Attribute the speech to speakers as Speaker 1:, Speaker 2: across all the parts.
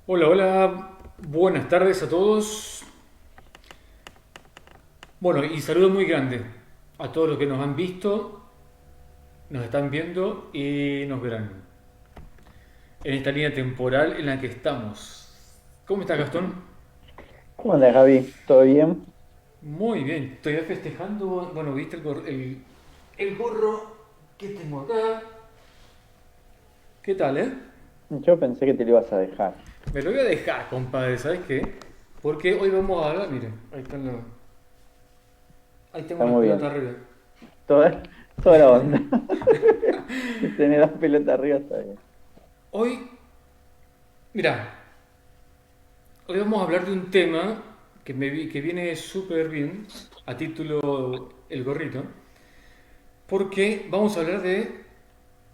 Speaker 1: Hola, hola, buenas tardes a todos. Bueno, y saludo muy grande a todos los que nos han visto, nos están viendo y nos verán en esta línea temporal en la que estamos. ¿Cómo está Gastón?
Speaker 2: ¿Cómo andas, Javi? ¿Todo bien?
Speaker 1: Muy bien, estoy festejando. Bueno, viste el gorro que tengo acá. ¿Qué tal,
Speaker 2: Yo pensé que te lo ibas a dejar.
Speaker 1: Me lo voy a dejar, compadre, ¿sabes qué? Porque hoy vamos a hablar, miren, ahí tengo
Speaker 2: Está
Speaker 1: las
Speaker 2: muy
Speaker 1: pelotas
Speaker 2: bien.
Speaker 1: arriba.
Speaker 2: Toda la onda. Tener las pelotas arriba está bien.
Speaker 1: Hoy, mira, hoy vamos a hablar de un tema que viene súper bien a título El Gorrito, porque vamos a hablar de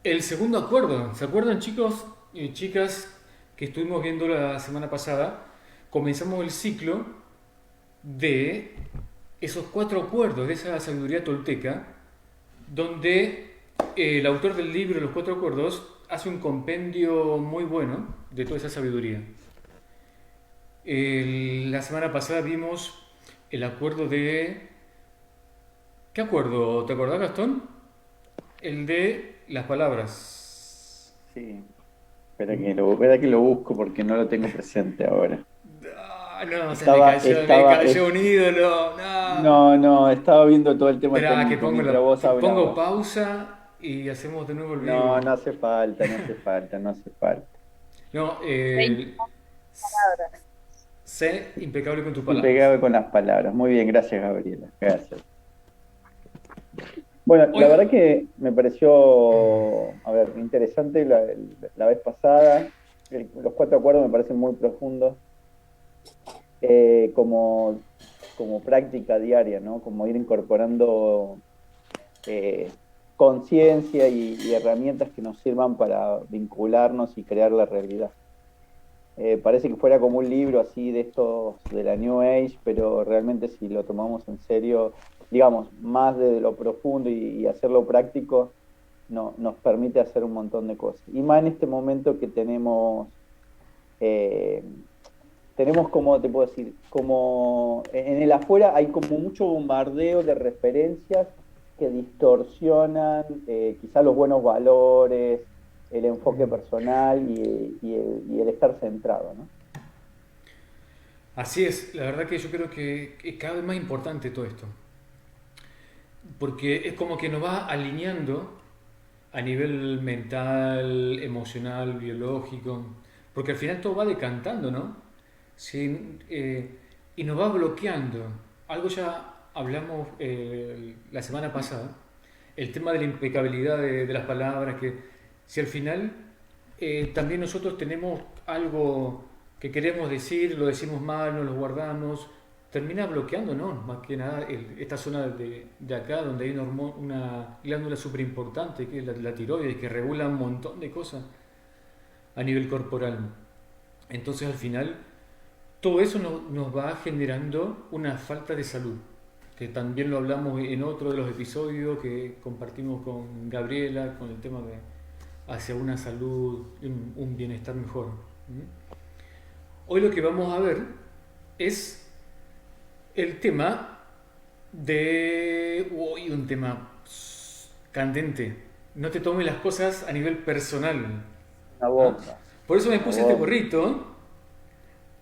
Speaker 1: el segundo acuerdo. ¿Se acuerdan, chicos y chicas, que estuvimos viendo la semana pasada? Comenzamos el ciclo de esos cuatro acuerdos, de esa sabiduría tolteca, donde el autor del libro Los Cuatro Acuerdos hace un compendio muy bueno de toda esa sabiduría. La semana pasada vimos el acuerdo de... ¿Qué acuerdo? ¿Te acordás, Gastón? El de las palabras.
Speaker 2: Sí. Espera que lo busco porque no lo tengo presente ahora.
Speaker 1: Ah, no,
Speaker 2: Estaba,
Speaker 1: me
Speaker 2: estaba,
Speaker 1: cayó un ídolo. No.
Speaker 2: no, no, estaba viendo todo el tema
Speaker 1: Espera,
Speaker 2: técnico mientras vos
Speaker 1: pongo
Speaker 2: hablabas.
Speaker 1: pausa y hacemos de nuevo el
Speaker 2: No, no
Speaker 1: vivo.
Speaker 2: hace falta, no hace falta, no hace falta.
Speaker 1: No,
Speaker 2: 20 palabras.
Speaker 1: sé impecable con tus palabras.
Speaker 2: Impecable con las palabras. Muy bien, gracias, Gabriela. Gracias. Bueno,
Speaker 1: Hoy,
Speaker 2: la verdad que me pareció, a ver, interesante la vez pasada. Los cuatro acuerdos me parecen muy profundos, como, como práctica diaria, ¿no? Como ir incorporando eh, conciencia y herramientas que nos sirvan para vincularnos y crear la realidad. Parece que fuera como un libro así de estos de la New Age, pero realmente si lo tomamos en serio, digamos, más de lo profundo y hacerlo práctico, no, nos permite hacer un montón de cosas. Y más en este momento que eh, tenemos como, te puedo decir, como en el afuera hay como mucho bombardeo de referencias que distorsionan quizá los buenos valores, el enfoque personal y el estar centrado, ¿no?
Speaker 1: así es, la verdad que yo creo que es cada vez más importante todo esto. Porque es como que nos va alineando a nivel mental, emocional, biológico. Porque al final todo va decantando, ¿no? Sí, y nos va bloqueando. Algo ya hablamos la semana pasada, el tema de la impecabilidad de las palabras, que si al final también nosotros tenemos algo que queremos decir, lo decimos mal, nos lo guardamos, termina bloqueándonos, más que nada esta zona de acá, donde hay una glándula súper importante, que es la tiroides, que regula un montón de cosas a nivel corporal. Entonces al final todo eso nos va generando una falta de salud, que también lo hablamos en otro de los episodios que compartimos con Gabriela, con el tema de hacia una salud, un bienestar mejor. ¿Mm? Hoy lo que vamos a ver es el tema de... Uy, un tema candente. No te tomes las cosas a nivel personal.
Speaker 2: Una
Speaker 1: ¿Ah?
Speaker 2: bomba,
Speaker 1: Por eso me
Speaker 2: una
Speaker 1: puse este
Speaker 2: bomba.
Speaker 1: gorrito,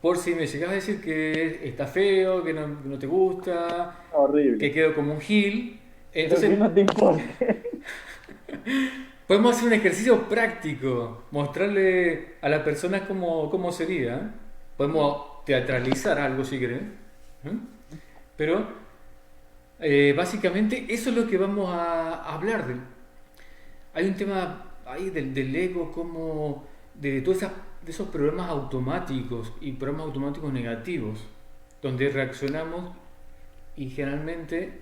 Speaker 1: por si me llegas a decir que está feo, que no te gusta, que
Speaker 2: Horrible.
Speaker 1: quedo como un gil.
Speaker 2: Pero
Speaker 1: Entonces
Speaker 2: que no te importe.
Speaker 1: podemos hacer un ejercicio práctico, mostrarle a la persona cómo sería. ¿Eh?
Speaker 2: Bien.
Speaker 1: Podemos teatralizar algo si quieren. ¿Eh? Pero básicamente eso es lo que vamos a hablar. Hay un tema ahí del ego, como de todos de esos programas automáticos y programas automáticos negativos, donde reaccionamos y generalmente,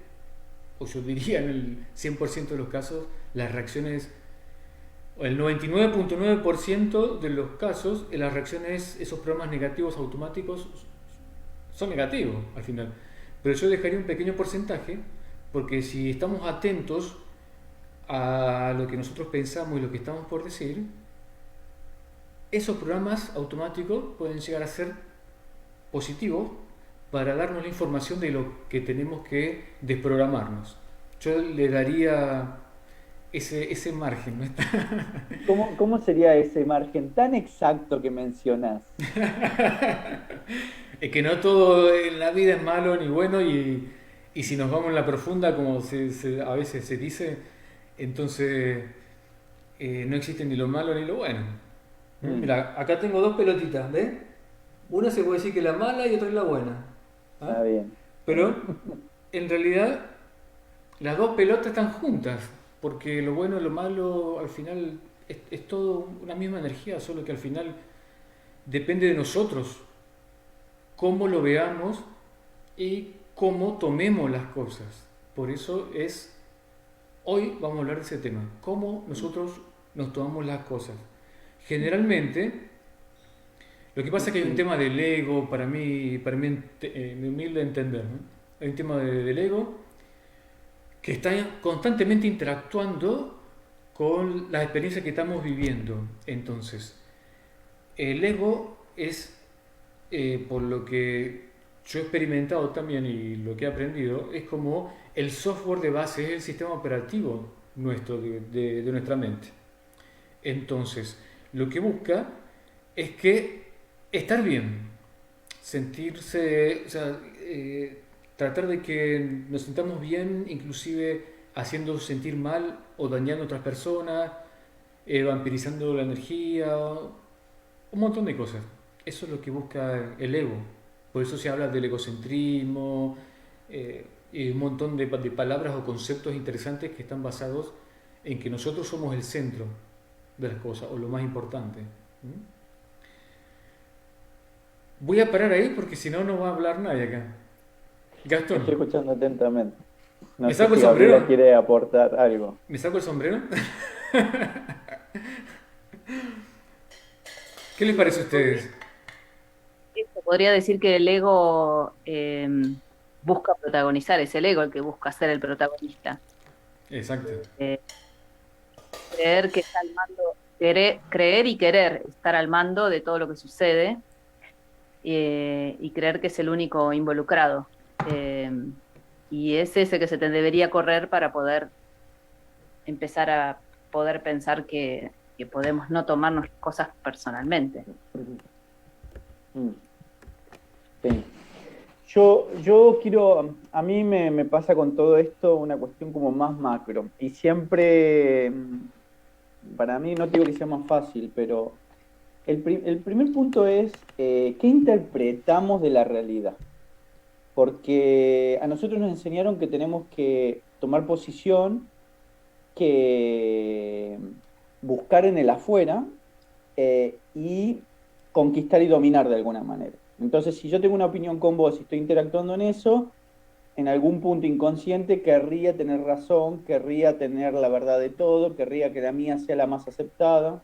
Speaker 1: o yo diría en el 100% de los casos, las reacciones, o el 99.9% de los casos, las reacciones, esos programas negativos automáticos son negativos al final. Pero yo dejaría un pequeño porcentaje, porque si estamos atentos a lo que nosotros pensamos y lo que estamos por decir, esos programas automáticos pueden llegar a ser positivos para darnos la información de lo que tenemos que desprogramarnos. Yo le daría ese margen, ¿no?
Speaker 2: ¿Cómo sería ese margen tan exacto que mencionás?
Speaker 1: Es que no todo en la vida es malo ni bueno y si nos vamos en la profunda, como a veces se dice, entonces no existe ni lo malo ni lo bueno.
Speaker 2: Mm,
Speaker 1: Mira, acá tengo dos pelotitas, ¿ves? Una se puede decir que es la mala y otra es la buena. ¿Ah?
Speaker 2: está bien.
Speaker 1: Pero en realidad las dos pelotas están juntas, porque lo bueno y lo malo al final es todo una misma energía, solo que al final depende de nosotros cómo lo veamos y cómo tomemos las cosas. Por eso hoy vamos a hablar de ese tema, cómo nosotros nos tomamos las cosas. Generalmente, lo que pasa es que hay un tema del ego, mi humilde entender, ¿no? Hay un tema del ego que está constantemente interactuando con las experiencias que estamos viviendo. Entonces, el ego es, por lo que yo he experimentado también y lo que he aprendido, es como el software de base, es el sistema operativo nuestro, de nuestra mente. Entonces, lo que busca es que estar bien, sentirse, o sea, tratar de que nos sintamos bien, inclusive haciendo sentir mal o dañando a otras personas, vampirizando la energía, un montón de cosas. Eso es lo que busca el ego. Por eso se habla del egocentrismo y un montón de palabras o conceptos interesantes que están basados en que nosotros somos el centro de las cosas o lo más importante. ¿Mm? Voy a parar ahí porque si no, no va a hablar nadie acá.
Speaker 2: Estoy
Speaker 1: Gastón,
Speaker 2: escuchando atentamente. No
Speaker 1: ¿me
Speaker 2: sé
Speaker 1: saco el
Speaker 2: si Gabriela
Speaker 1: sombrero?
Speaker 2: quiere aportar algo.
Speaker 1: ¿Me saco el sombrero? ¿Qué les parece a ustedes?
Speaker 3: Se podría decir que el ego busca protagonizar, es el ego el que busca ser el protagonista.
Speaker 1: Exacto.
Speaker 3: Eh, Creer que está al mando, creer y querer estar al mando de todo lo que sucede y creer que es el único involucrado. Eh, y es ese que se te debería correr para poder empezar a poder pensar que podemos no tomarnos las cosas personalmente.
Speaker 2: Mm, sí. Yo quiero, a mí me pasa con todo esto una cuestión como más macro. Y siempre, para mí, no te digo que sea más fácil, pero el primer punto es, ¿qué interpretamos de la realidad? Porque a nosotros nos enseñaron que tenemos que tomar posición, que buscar en el afuera y conquistar y dominar de alguna manera. Entonces, si yo tengo una opinión con vos y estoy interactuando en eso, en algún punto inconsciente querría tener razón, querría tener la verdad de todo, querría que la mía sea la más aceptada.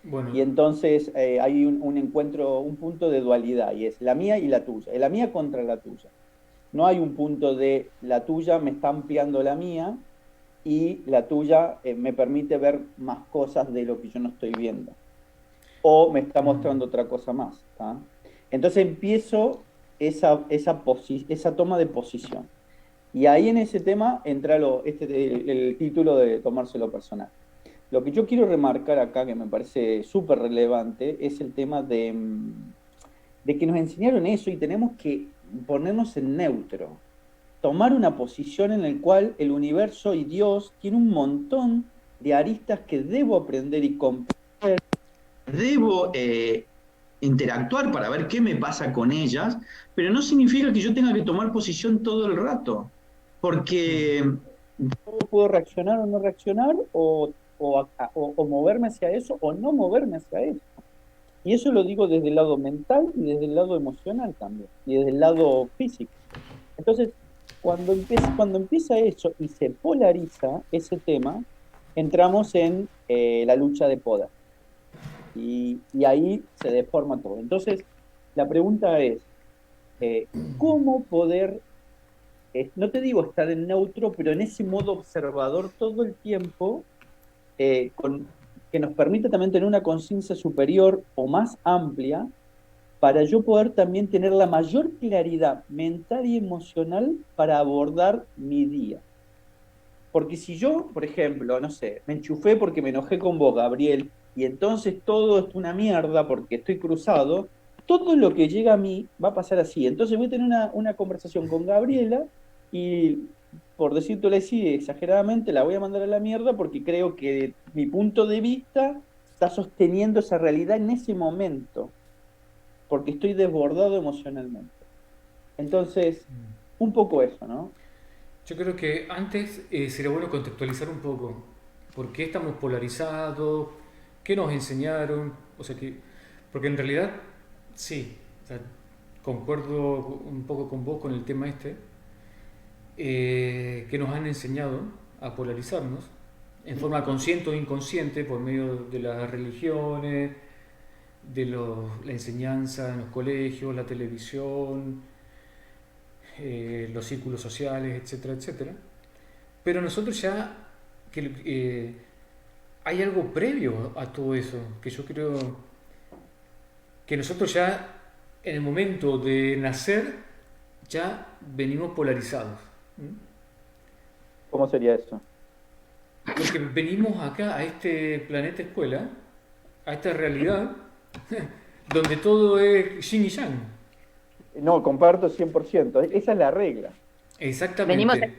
Speaker 1: Bueno,
Speaker 2: Y entonces hay un encuentro, un punto de dualidad, y es la mía y la tuya, la mía contra la tuya. No hay un punto de la tuya me está ampliando la mía y la tuya me permite ver más cosas de lo que yo no estoy viendo. O me está mostrando otra cosa más. ¿Tá? Entonces empiezo esa toma de posición. Y ahí en ese tema entra el título de tomárselo personal. Lo que yo quiero remarcar acá, que me parece súper relevante, es el tema de que nos enseñaron eso y tenemos que ponernos en neutro, tomar una posición en la cual el universo y Dios tiene un montón de aristas que debo aprender y comprender. Debo interactuar para ver qué me pasa con ellas, pero no significa que yo tenga que tomar posición todo el rato, porque yo puedo reaccionar o no reaccionar, o moverme hacia eso, o no moverme hacia eso. Y eso lo digo desde el lado mental y desde el lado emocional también, y desde el lado físico. Entonces, cuando empieza eso y se polariza ese tema, entramos en la lucha de poder. Y ahí se deforma todo. Entonces, la pregunta es, ¿cómo poder, no te digo estar en neutro, pero en ese modo observador todo el tiempo, con que nos permita también tener una conciencia superior o más amplia para yo poder también tener la mayor claridad mental y emocional para abordar mi día. Porque si yo, por ejemplo, no sé, me enchufé porque me enojé con vos, Gabriel, y entonces todo es una mierda porque estoy cruzado, todo lo que llega a mí va a pasar así. Entonces voy a tener una conversación con Gabriela y, por decírtelo así exageradamente, la voy a mandar a la mierda porque creo que mi punto de vista está sosteniendo esa realidad en ese momento, porque estoy desbordado emocionalmente. Entonces, un poco eso, ¿no?
Speaker 1: Yo creo que antes sería bueno contextualizar un poco por qué estamos polarizados, qué nos enseñaron, o sea que, porque en realidad sí, o sea, concuerdo un poco con vos con el tema este, que nos han enseñado a polarizarnos en forma consciente o inconsciente por medio de las religiones, de la enseñanza en los colegios, la televisión, los círculos sociales, etcétera, etcétera. Pero nosotros ya, que, hay algo previo a todo eso, que yo creo que nosotros ya en el momento de nacer ya venimos polarizados.
Speaker 2: ¿Cómo sería eso?
Speaker 1: Porque venimos acá a este planeta escuela, a esta realidad, donde todo es yin y yang.
Speaker 2: No, comparto 100%. Esa es la regla.
Speaker 3: Venimos a
Speaker 1: Exactamente,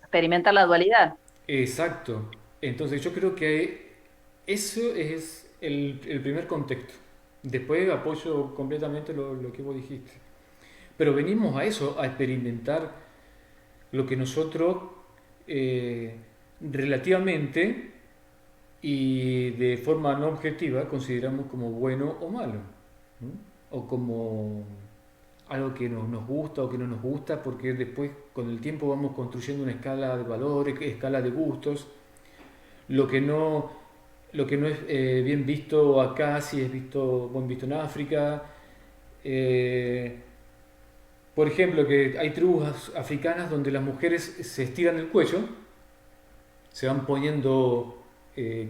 Speaker 3: experimentar la dualidad.
Speaker 1: exacto. Entonces yo creo que eso es el primer contexto. Después apoyo completamente lo que vos dijiste. Pero venimos a eso, a experimentar lo que nosotros eh, relativamente y de forma no objetiva consideramos como bueno o malo, ¿no? O como algo que nos gusta o que no nos gusta, porque después con el tiempo vamos construyendo una escala de valores, escala de gustos, lo que no, lo que no es bien visto acá, si es visto, buen visto en África. Eh, por ejemplo, que hay tribus africanas donde las mujeres se estiran el cuello, se van poniendo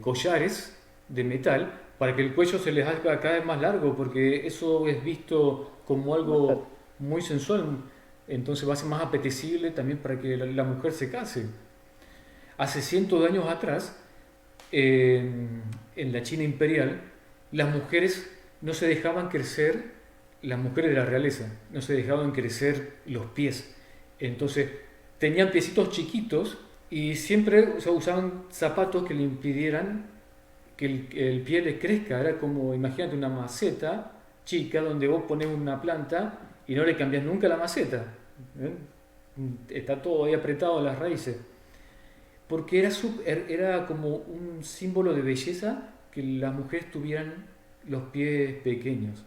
Speaker 1: collares de metal para que el cuello se les haga cada vez más largo, porque eso es visto como algo muy sensual, entonces va a ser más apetecible también para que la mujer se case. Hace cientos de años atrás, en la China imperial, las mujeres no se dejaban crecer, las mujeres de la realeza, no se dejaban crecer los pies. Entonces, tenían piecitos chiquitos y siempre, o sea, usaban zapatos que le impidieran que el pie le crezca. Era como, imagínate, una maceta chica donde vos pones una planta y no le cambias nunca la maceta. ¿Eh? Está todo ahí apretado en las raíces. Porque era como un símbolo de belleza que las mujeres tuvieran los pies pequeños.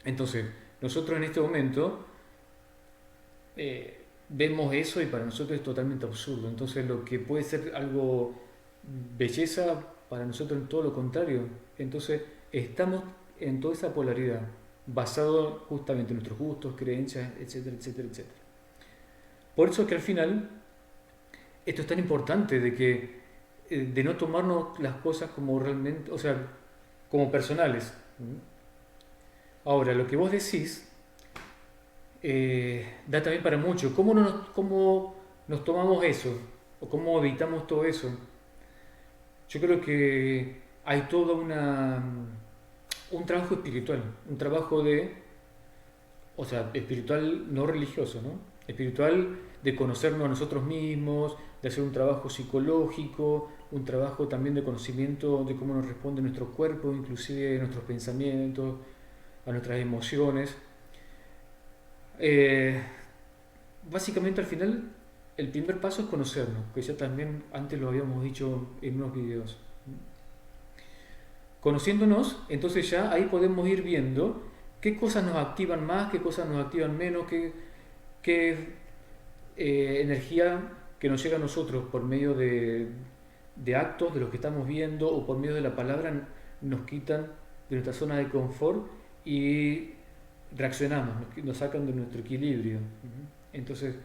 Speaker 1: Entonces, nosotros en este momento vemos eso y para nosotros es totalmente absurdo. Entonces, lo que puede ser algo belleza, para nosotros es todo lo contrario. Entonces, estamos en toda esa polaridad, basado justamente en nuestros gustos, creencias, etcétera, etcétera, etcétera. Por eso es que al final esto es tan importante de no tomarnos las cosas como realmente, o sea, como personales. Ahora, lo que vos decís da también para mucho. ¿Cómo nos tomamos eso? ¿O cómo evitamos todo eso? Yo creo que hay todo un trabajo espiritual, un trabajo o sea, espiritual no religioso, ¿no? Espiritual de conocernos a nosotros mismos, de hacer un trabajo psicológico, un trabajo también de conocimiento de cómo nos responde nuestro cuerpo, inclusive a nuestros pensamientos, a nuestras emociones. Eh, Básicamente al final el primer paso es conocernos, que ya también antes lo habíamos dicho en unos videos. Conociéndonos, entonces ya ahí podemos ir viendo qué cosas nos activan más, qué cosas nos activan menos, qué energía que nos llega a nosotros por medio de actos, de los que estamos viendo, o por medio de la palabra, nos quitan de nuestra zona de confort y reaccionamos, nos sacan de nuestro equilibrio. Entonces,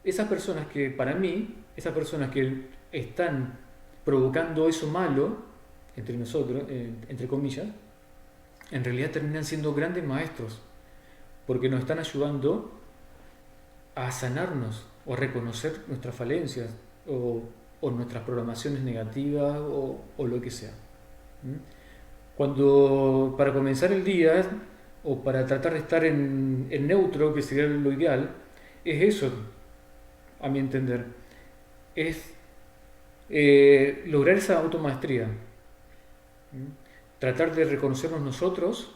Speaker 1: esas personas que, para mí, esas personas que están provocando eso malo entre nosotros, entre comillas, en realidad terminan siendo grandes maestros, porque nos están ayudando a sanarnos o a reconocer nuestras falencias o nuestras programaciones negativas o lo que sea. ¿Mm? Cuando para comenzar el día o para tratar de estar en neutro, que sería lo ideal, es eso, a mi entender, es lograr esa automaestría. ¿Mm? Tratar de reconocernos nosotros,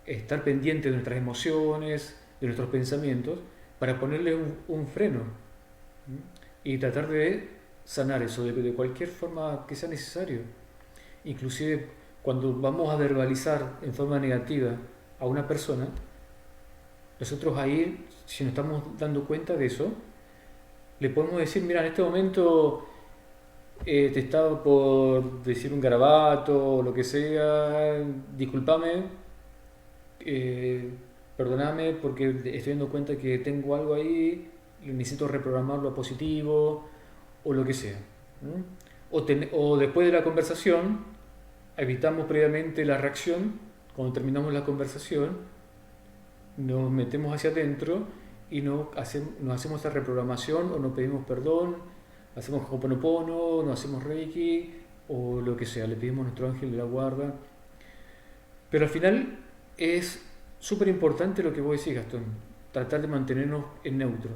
Speaker 1: estar pendiente de nuestras emociones, de nuestros pensamientos, para ponerle un freno. ¿Mm? Y tratar de sanar eso de cualquier forma que sea necesario. Inclusive cuando vamos a verbalizar en forma negativa a una persona, nosotros ahí, si nos estamos dando cuenta de eso, le podemos decir, mira, en este momento te estaba por decir un garabato o lo que sea, discúlpame, perdóname porque estoy dando cuenta que tengo algo ahí, necesito reprogramarlo a positivo o lo que sea. ¿Mm? O después de la conversación, evitamos previamente la reacción, cuando terminamos la conversación, nos metemos hacia adentro y nos hacemos esta reprogramación o nos pedimos perdón, hacemos Ho'oponopono, nos hacemos Reiki o lo que sea, le pedimos a nuestro ángel de la guarda. Pero al final es súper importante lo que vos decís, Gastón, tratar de mantenernos en neutro.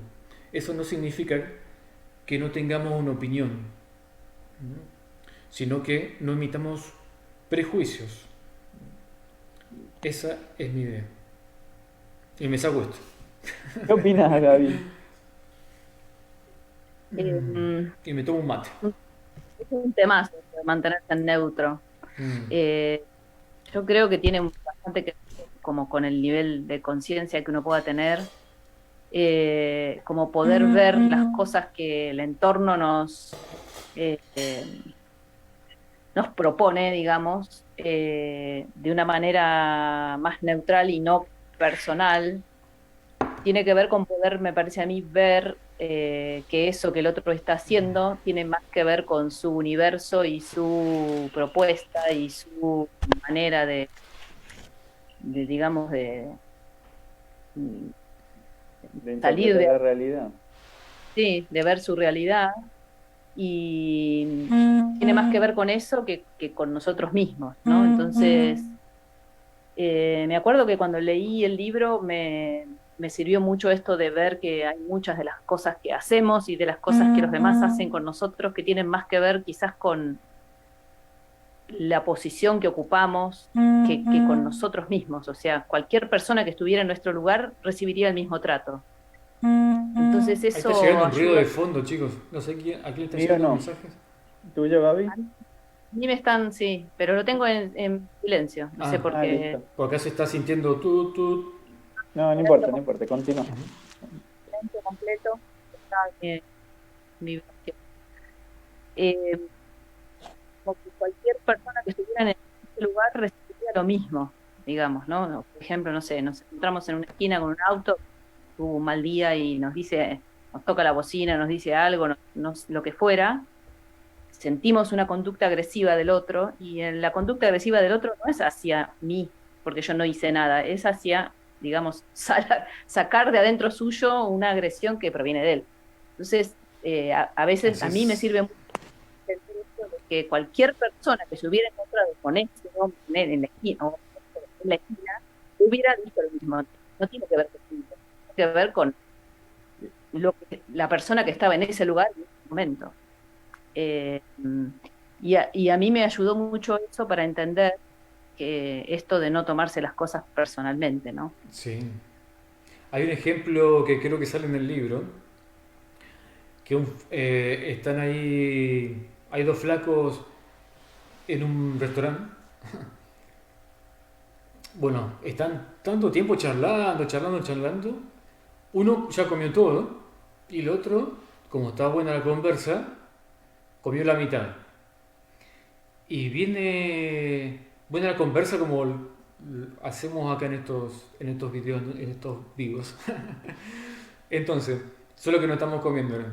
Speaker 1: Eso no significa que no tengamos una opinión, ¿no? Sino que no emitamos prejuicios. Esa es mi idea. Y me saco esto.
Speaker 2: ¿Qué opinas, Gaby?
Speaker 1: Y me tomo un mate.
Speaker 3: Es un temazo de mantenerse en neutro. Eh, yo creo que tiene bastante que ver como con el nivel de conciencia que uno pueda tener, como poder ver las cosas que el entorno eh, nos propone, digamos, de una manera más neutral y no personal. Tiene que ver con poder, me parece a mí, ver que eso que el otro está haciendo tiene más que ver con su universo y su propuesta y su manera digamos,
Speaker 2: De
Speaker 3: salir
Speaker 2: interpretar la realidad.
Speaker 3: sí, de ver su realidad, y tiene más que ver con eso que con nosotros mismos, ¿no? Entonces, me acuerdo que cuando leí el libro me sirvió mucho esto de ver que hay muchas de las cosas que hacemos y de las cosas que los demás hacen con nosotros que tienen más que ver quizás con la posición que ocupamos que con nosotros mismos. O sea, cualquier persona que estuviera en nuestro lugar recibiría el mismo trato. Entonces
Speaker 1: Ahí está
Speaker 3: eso
Speaker 1: llegando un ruido
Speaker 3: ayuda.
Speaker 1: de fondo, chicos. No sé a quién están
Speaker 2: Mío
Speaker 1: llegando
Speaker 2: no.
Speaker 1: mensajes.
Speaker 2: ¿Tuyo, Gaby?
Speaker 3: A mí me están, sí, pero lo tengo en silencio, no sé por qué.
Speaker 2: Listo.
Speaker 1: Por acá se está sintiendo tú.
Speaker 2: No, no importa, no importa, continúa.
Speaker 3: Silencio completo, está mi vibración. Eh, Como que cualquier persona que estuviera en ese lugar recibiría lo mismo, digamos, ¿no? Por ejemplo, no sé, nos encontramos en una esquina con un auto, tuvo un mal día y nos dice, nos toca la bocina, nos dice algo, lo que fuera, sentimos una conducta agresiva del otro, y la conducta agresiva del otro no es hacia mí, porque yo no hice nada, es hacia, digamos, sacar de adentro suyo una agresión que proviene de él. Entonces, a veces a mí me sirve mucho el hecho de que cualquier persona que se hubiera encontrado con ese hombre en la esquina, o en la esquina, hubiera dicho lo mismo. No tiene que ver conmigo, tiene que ver con la persona que estaba en ese lugar en ese momento. Y a mí me ayudó mucho eso para entender que esto de no tomarse las cosas personalmente, ¿no?
Speaker 1: Sí. Hay un ejemplo que creo que sale en el libro, que están ahí, hay dos flacos en un restaurante. Bueno, están tanto tiempo charlando. Uno ya comió todo y el otro, como estaba buena la conversa, comió la mitad. Y viene buena la conversa como hacemos acá en estos videos, en estos vivos. Entonces, solo que no estamos comiendo, ¿no?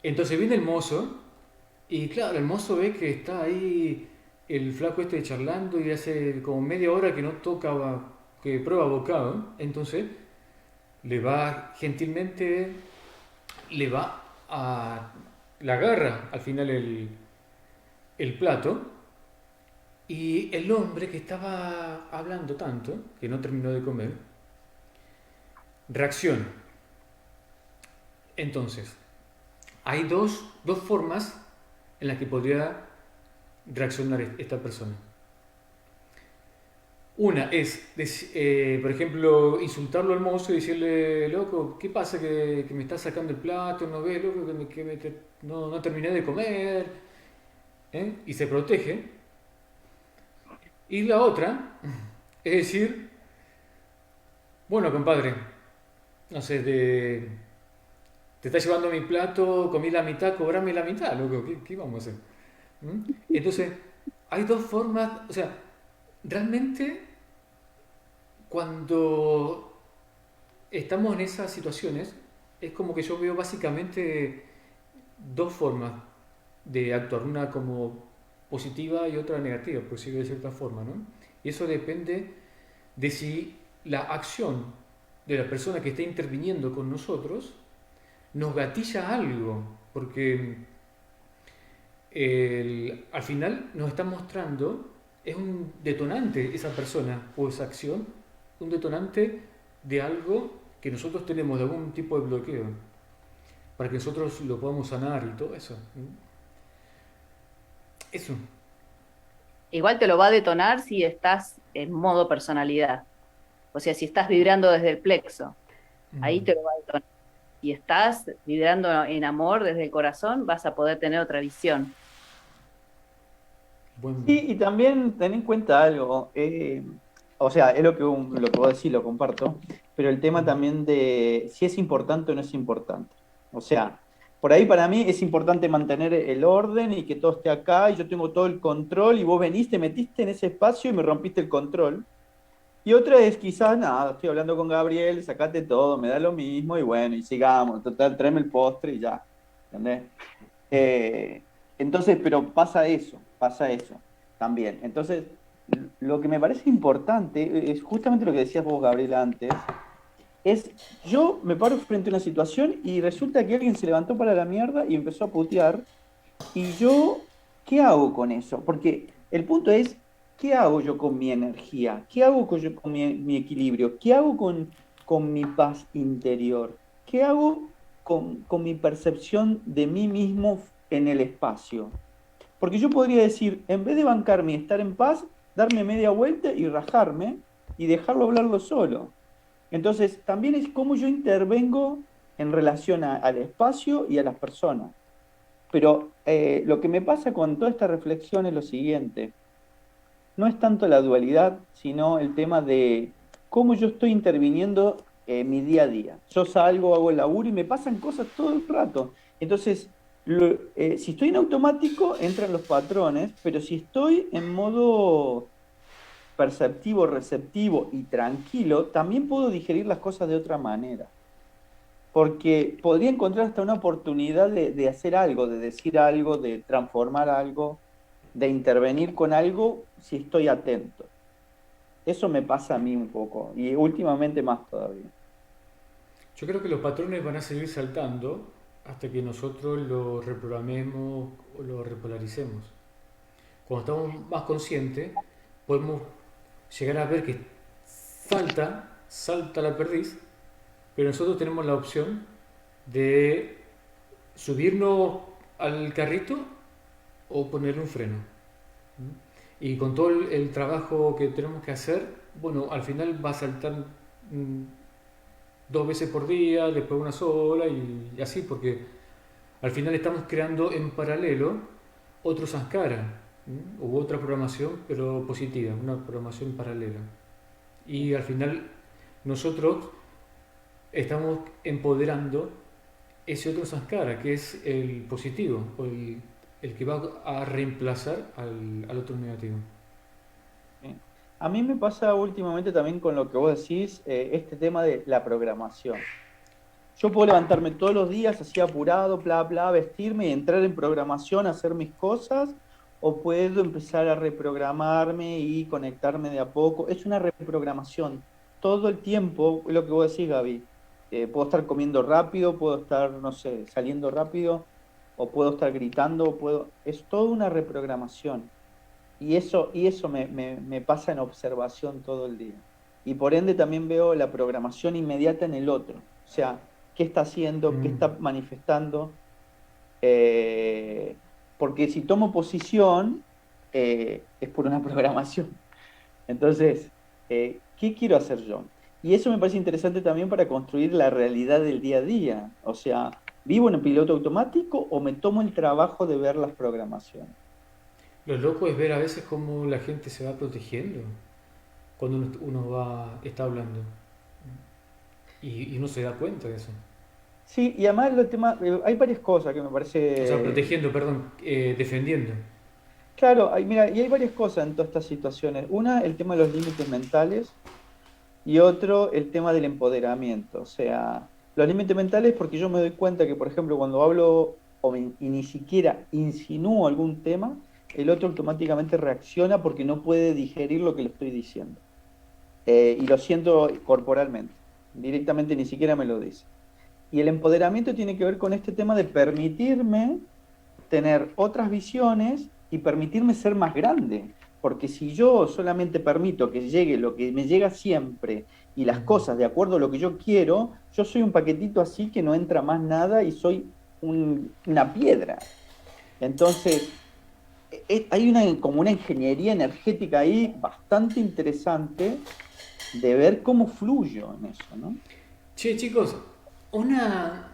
Speaker 1: Entonces viene el mozo Y claro, el mozo ve que está ahí el flaco este charlando y hace como media hora que no toca, que prueba bocado. Entonces le va gentilmente, le va a, le agarra al final el plato y el hombre que estaba hablando tanto, que no terminó de comer, reacciona. Entonces, hay dos formas en las que podría reaccionar esta persona. Una es, por ejemplo, insultarlo al mozo y decirle, loco, ¿qué pasa que me estás sacando el plato? ¿No ves, loco, no terminé de comer? ¿Eh? Y se protege. Y la otra es decir, bueno, compadre, no sé, te estás llevando mi plato, comí la mitad, cobrame la mitad, loco, ¿qué vamos a hacer? ¿Mm? Entonces, hay dos formas, o sea, realmente cuando estamos en esas situaciones, es como que yo veo básicamente dos formas de actuar, una como positiva y otra negativa, por decirlo de cierta forma, ¿no? Y eso depende de si la acción de la persona que está interviniendo con nosotros nos gatilla algo, porque al final nos está mostrando, es un detonante esa persona o esa acción, un detonante de algo que nosotros tenemos, de algún tipo de bloqueo, para que nosotros lo podamos sanar y todo eso. Eso.
Speaker 3: Igual te lo va a detonar si estás en modo personalidad. O sea, si estás vibrando desde el plexo, ahí te lo va a detonar. Si estás vibrando en amor desde el corazón, vas a poder tener otra visión.
Speaker 1: Bueno,
Speaker 2: Sí, y también ten en cuenta algo, o sea, es lo que vos decís, lo comparto, pero el tema también de si es importante o no es importante. O sea, por ahí para mí es importante mantener el orden y que todo esté acá y yo tengo todo el control y vos veniste, metiste en ese espacio y me rompiste el control. Y otra es quizás, nada, estoy hablando con Gabriel, sacate todo, me da lo mismo y bueno, y sigamos, total, tráeme el postre y ya, ¿entendés? Eh, entonces, pero pasa eso también. Entonces, lo que me parece importante es justamente lo que decías vos, Gabriel, antes, es yo me paro frente a una situación y resulta que alguien se levantó para la mierda y empezó a putear, y yo, ¿qué hago con eso? Porque el punto es, ¿qué hago yo con mi energía? ¿Qué hago yo con mi equilibrio? ¿Qué hago con mi paz interior? ¿Qué hago con mi percepción de mí mismo en el espacio? Porque yo podría decir, en vez de bancarme y estar en paz, darme media vuelta y rajarme y dejarlo hablarlo solo. Entonces, también es cómo yo intervengo en relación al espacio y a las personas. Pero lo que me pasa con toda esta reflexión es lo siguiente, no es tanto la dualidad, sino el tema de cómo yo estoy interviniendo en mi día a día. Yo salgo, hago el laburo y me pasan cosas todo el rato. Entonces, si estoy en automático, entran los patrones, pero si estoy en modo perceptivo, receptivo y tranquilo, también puedo digerir las cosas de otra manera, porque podría encontrar hasta una oportunidad de hacer algo, de decir algo, de transformar algo, de intervenir con algo si estoy atento. Eso me pasa a mí un poco, y últimamente más todavía.
Speaker 1: yo creo que los patrones van a seguir saltando hasta que nosotros los reprogramemos o los repolaricemos. Cuando estamos más conscientes, podemos llegar a ver que salta la perdiz, pero nosotros tenemos la opción de subirnos al carrito o ponerle un freno. Y con todo el trabajo que tenemos que hacer, bueno, al final va a saltar dos veces por día, después una sola y así, porque al final estamos creando en paralelo otro sanskara, u otra programación, pero positiva, una programación paralela. Y al final nosotros estamos empoderando ese otro sanskara, que es el positivo, o el que va a reemplazar al otro negativo.
Speaker 2: ¿Sí? A mí me pasa últimamente también con lo que vos decís, este tema de la programación. Yo puedo levantarme todos los días así apurado, bla, bla, vestirme y entrar en programación, hacer mis cosas, o puedo empezar a reprogramarme y conectarme de a poco. Es una reprogramación. Todo el tiempo, es lo que vos decís, Gaby. Puedo estar comiendo rápido, puedo estar, no sé, saliendo rápido, o puedo estar gritando, es toda una reprogramación. Y eso me pasa en observación todo el día. Y por ende también veo la programación inmediata en el otro. O sea, qué está haciendo, qué
Speaker 1: Mm.
Speaker 2: está manifestando. Eh, Porque si tomo posición, es por una programación. Entonces, ¿qué quiero hacer yo? Y eso me parece interesante también para construir la realidad del día a día. O sea, ¿vivo en el piloto automático o me tomo el trabajo de ver las programaciones?
Speaker 1: Lo loco es ver a veces cómo la gente se va protegiendo cuando está hablando y uno se da cuenta de eso.
Speaker 2: Sí, y además los temas, hay varias cosas que me
Speaker 1: O sea,
Speaker 2: parece.
Speaker 1: protegiendo, perdón, defendiendo.
Speaker 2: Claro, mira, y hay varias cosas en todas estas situaciones. Una, el tema de los límites mentales, y otro, el tema del empoderamiento. O sea, los límites mentales porque yo me doy cuenta que, por ejemplo, cuando hablo y ni siquiera insinúo algún tema, el otro automáticamente reacciona porque no puede digerir lo que le estoy diciendo. Y lo siento corporalmente. Directamente ni siquiera me lo dice. Y el empoderamiento tiene que ver con este tema de permitirme tener otras visiones y permitirme ser más grande. Porque si yo solamente permito que llegue lo que me llega siempre y las
Speaker 1: Mm.
Speaker 2: cosas de acuerdo a lo que yo quiero, yo soy un paquetito así que no entra más nada y soy una piedra. Entonces, hay como una ingeniería energética ahí bastante interesante de ver cómo fluyo en eso, ¿no?
Speaker 1: Che, chicos, una,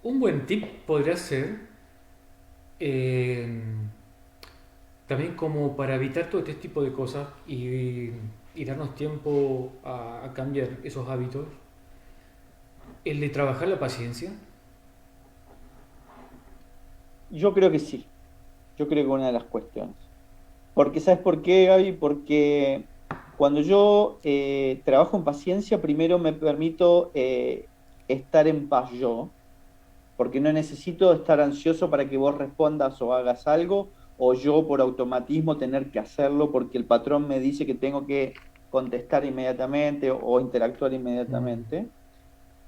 Speaker 1: un buen tip podría ser eh, también como para evitar todo este tipo de cosas y darnos tiempo a cambiar esos hábitos, el de trabajar la paciencia.
Speaker 2: Yo creo que sí, yo creo que una de las cuestiones. Porque, ¿sabes por qué, Gaby? Porque cuando yo trabajo en paciencia, primero me permito estar en paz yo, porque no necesito estar ansioso para que vos respondas o hagas algo, o yo por automatismo tener que hacerlo porque el patrón me dice que tengo que contestar inmediatamente o interactuar
Speaker 1: Mm.
Speaker 2: inmediatamente.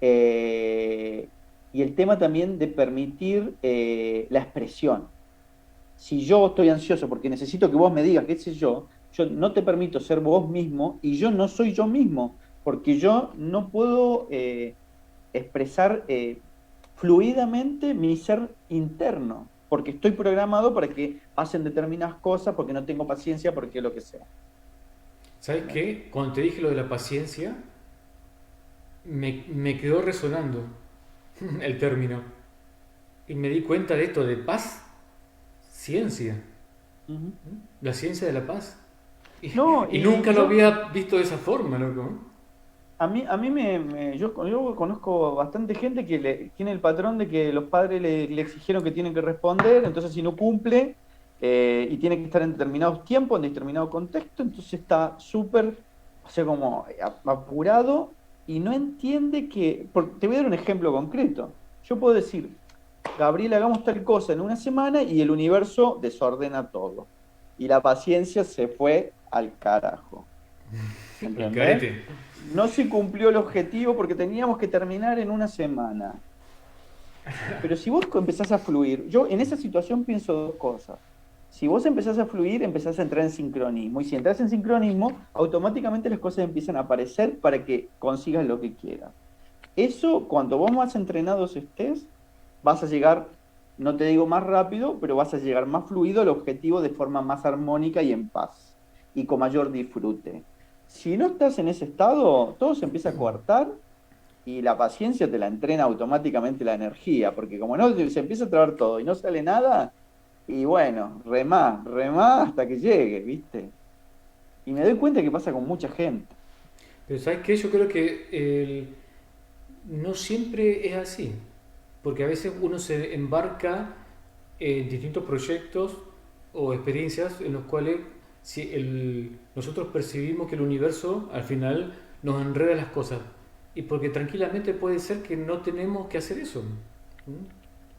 Speaker 2: Eh, y el tema también de permitir la expresión. Si yo estoy ansioso porque necesito que vos me digas, qué sé yo no te permito ser vos mismo y yo no soy yo mismo, porque yo no puedo expresar fluidamente mi ser interno, porque estoy programado para que pasen determinadas cosas, porque no tengo paciencia, porque lo que sea.
Speaker 1: ¿Sabes
Speaker 2: ¿Entendés?
Speaker 1: qué? Cuando te dije lo de la paciencia, me quedó resonando el término. Y me di cuenta de esto, de paz, ciencia.
Speaker 2: Ujú.
Speaker 1: La ciencia de la paz. Y,
Speaker 2: No,
Speaker 1: y nunca
Speaker 2: y
Speaker 1: lo
Speaker 2: yo,
Speaker 1: había visto de esa forma, loco.
Speaker 2: a mí yo conozco bastante gente que tiene el patrón de que los padres le exigieron que tienen que responder, entonces si no cumple y tiene que estar en determinados tiempos, en determinado contexto, entonces está súper, o sea, como apurado y no entiende te voy a dar un ejemplo concreto. Yo puedo decir, Gabriel, hagamos tal cosa en una semana y el universo desordena todo. Y la paciencia se fue al carajo.
Speaker 1: Al
Speaker 2: ¿Entendés?
Speaker 1: carete.
Speaker 2: No se cumplió el objetivo porque teníamos que terminar en una semana. Pero si vos empezás a fluir, yo en esa situación pienso dos cosas. Si vos empezás a fluir, empezás a entrar en sincronismo. Y si entras en sincronismo, automáticamente las cosas empiezan a aparecer para que consigas lo que quieras. Eso, cuando vos más entrenados estés, vas a llegar, no te digo más rápido, pero vas a llegar más fluido al objetivo de forma más armónica y en paz y con mayor disfrute. Si no estás en ese estado, todo se empieza a coartar y la paciencia te la entrena automáticamente la energía, porque como no se empieza a trabar todo y no sale nada, y bueno, remá hasta que llegue, ¿viste? Y me doy cuenta que pasa con mucha gente.
Speaker 1: Pero ¿sabes qué? Yo creo que no siempre es así. Porque a veces uno se embarca en distintos proyectos o experiencias en los cuales nosotros percibimos que el universo al final nos enreda las cosas. y porque tranquilamente puede ser que no tenemos que hacer eso.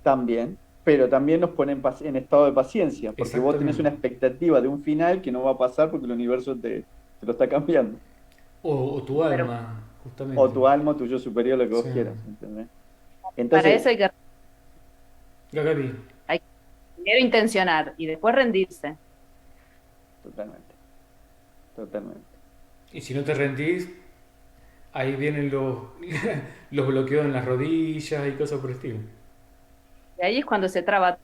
Speaker 2: También, pero también nos pone en estado de paciencia, porque vos tenés
Speaker 1: Exactamente.
Speaker 2: una expectativa de un final que no va a pasar porque el universo te lo está cambiando.
Speaker 1: O tu
Speaker 3: Pero
Speaker 1: alma,
Speaker 2: O
Speaker 1: justamente.
Speaker 2: tu alma, tu yo superior, lo que
Speaker 1: Sí.
Speaker 2: vos quieras, ¿entendés?
Speaker 3: para
Speaker 2: Entonces,
Speaker 3: eso
Speaker 1: Gaby,
Speaker 3: hay que primero intencionar y después rendirse.
Speaker 2: totalmente, totalmente.
Speaker 1: y si no te rendís, ahí vienen los, los bloqueos en las rodillas y cosas por el estilo.
Speaker 3: Y ahí es cuando se traba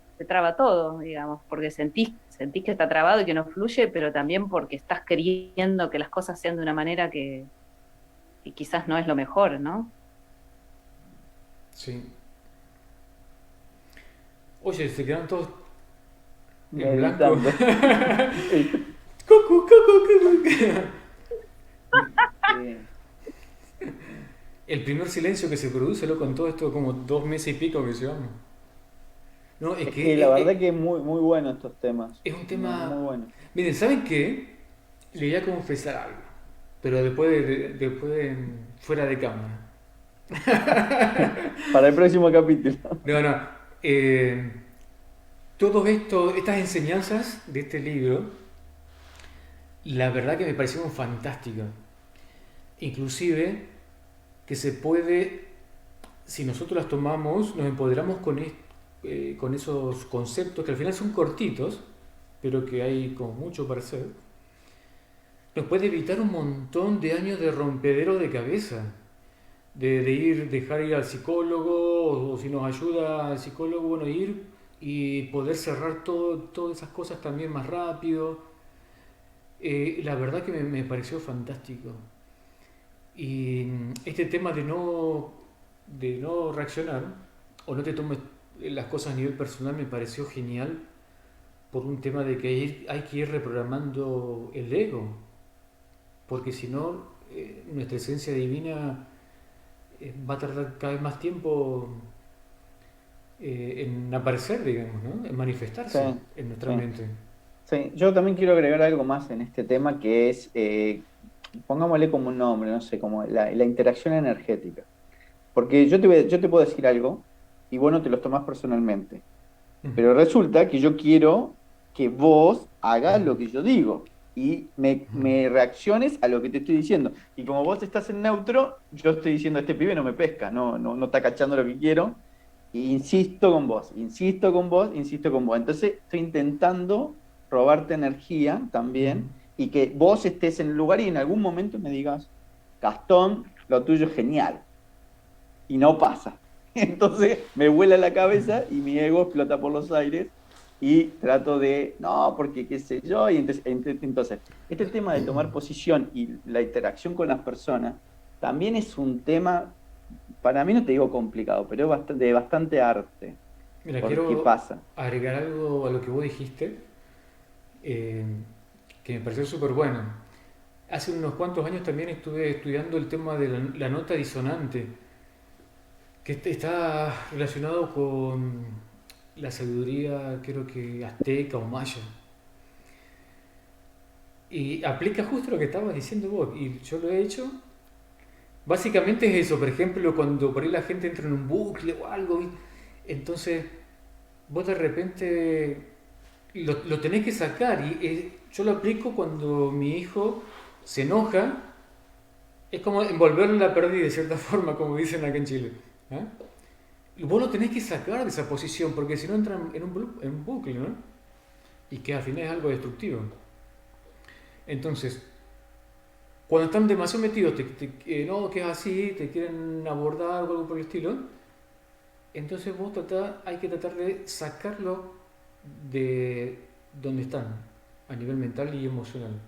Speaker 3: todo, digamos, porque sentís que está trabado y que no fluye, pero también porque estás queriendo que las cosas sean de una manera que quizás no es lo mejor, ¿no?
Speaker 1: Sí. Oye, se quedaron todos en blanco.
Speaker 2: Meditando.
Speaker 1: Cucu, cucu, cucu.
Speaker 2: Sí.
Speaker 1: El primer silencio que se produce, loco, en todo esto, como 2 meses y pico que llevamos. No, es
Speaker 2: Es
Speaker 1: que
Speaker 2: que la verdad que es muy, muy bueno estos temas.
Speaker 1: es un
Speaker 2: Muy,
Speaker 1: tema.
Speaker 2: muy bueno.
Speaker 1: Miren, ¿saben qué? Le voy a confesar algo, pero fuera de cámara.
Speaker 2: Para el próximo capítulo.
Speaker 1: No, no. Estas enseñanzas de este libro, la verdad que me parecieron fantásticas. Inclusive que se puede, si nosotros las tomamos, nos empoderamos con esos conceptos que al final son cortitos, pero que hay como mucho para hacer, nos puede evitar un montón de años de rompedero de cabeza. Dejar ir al psicólogo, o si nos ayuda al psicólogo, bueno, ir y poder cerrar todas esas cosas también más rápido. La verdad que me pareció fantástico. Y este tema de no reaccionar o no te tomes las cosas a nivel personal me pareció genial por un tema de que hay que ir reprogramando el ego, porque si no, nuestra esencia divina va a tardar cada vez más tiempo en aparecer, digamos, ¿no? En
Speaker 2: Sí,
Speaker 1: manifestarse en nuestra
Speaker 2: sí.
Speaker 1: mente.
Speaker 2: Sí, yo también quiero agregar algo más en este tema que es, pongámosle como un nombre, no sé, como la interacción energética. Porque yo te puedo decir algo y vos no te lo tomás personalmente.
Speaker 1: Ujú,
Speaker 2: Pero resulta que yo quiero que vos hagas lo que yo digo y me reacciones a lo que te estoy diciendo. Y como vos estás en neutro, yo estoy diciendo, este pibe no me pesca, no está cachando lo que quiero. E insisto con vos, insisto con vos, insisto con vos. Entonces estoy intentando robarte energía
Speaker 1: ujú.
Speaker 2: también y que vos estés en el lugar y en algún momento me digas, Gastón, lo tuyo es genial. Y no pasa. Entonces me vuela la cabeza y mi ego explota por los aires y trato de, no, porque qué sé yo. Y entonces, este tema de tomar posición y la interacción con las personas también es un tema, para mí no te digo complicado, pero es de bastante arte.
Speaker 1: Mira,
Speaker 2: Porque
Speaker 1: quiero
Speaker 2: pasa.
Speaker 1: agregar algo a lo que vos dijiste, eh, que me pareció súper bueno. Hace unos cuantos años también estuve estudiando el tema de la nota disonante, que está relacionado con la sabiduría, creo que azteca o maya. Y aplica justo lo que estabas diciendo vos, y yo lo he hecho. Básicamente es eso, por ejemplo, cuando por ahí la gente entra en un bucle o algo, entonces vos de repente lo tenés que sacar. Y yo lo aplico cuando mi hijo se enoja, es como envolverle la pérdida de cierta forma, como dicen acá en Chile. ¿Eh? Y vos lo tenés que sacar de esa posición, porque si no entran en un bucle, ¿no? Y que al final es algo destructivo. Entonces, cuando están demasiado metidos, no, que es así, te quieren abordar o algo por el estilo, entonces hay que tratar de sacarlo de donde están, a nivel mental y emocional.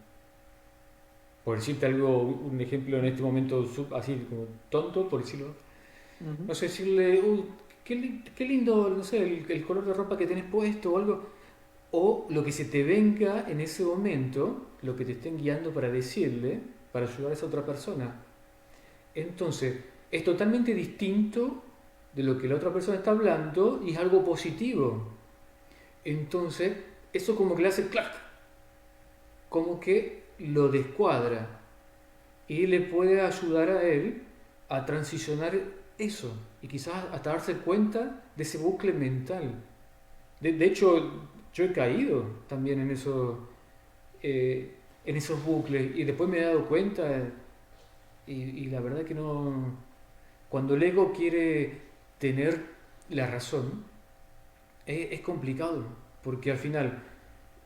Speaker 1: Por decirte algo, un ejemplo en este momento así como tonto, por decirlo,
Speaker 2: Ujú.
Speaker 1: no sé, decirle, uy, qué lindo, no sé, el color de ropa que tenés puesto o algo, o lo que se te venga en ese momento, lo que te estén guiando para decirle, para ayudar a esa otra persona. Entonces, es totalmente distinto de lo que la otra persona está hablando y es algo positivo. Entonces, eso como que le hace clac, como que lo descuadra y le puede ayudar a él a transicionar eso y quizás hasta darse cuenta de ese bucle mental. De hecho, yo he caído también en esos bucles y después me he dado cuenta y la verdad que no... Cuando el ego quiere tener la razón, es complicado, porque al final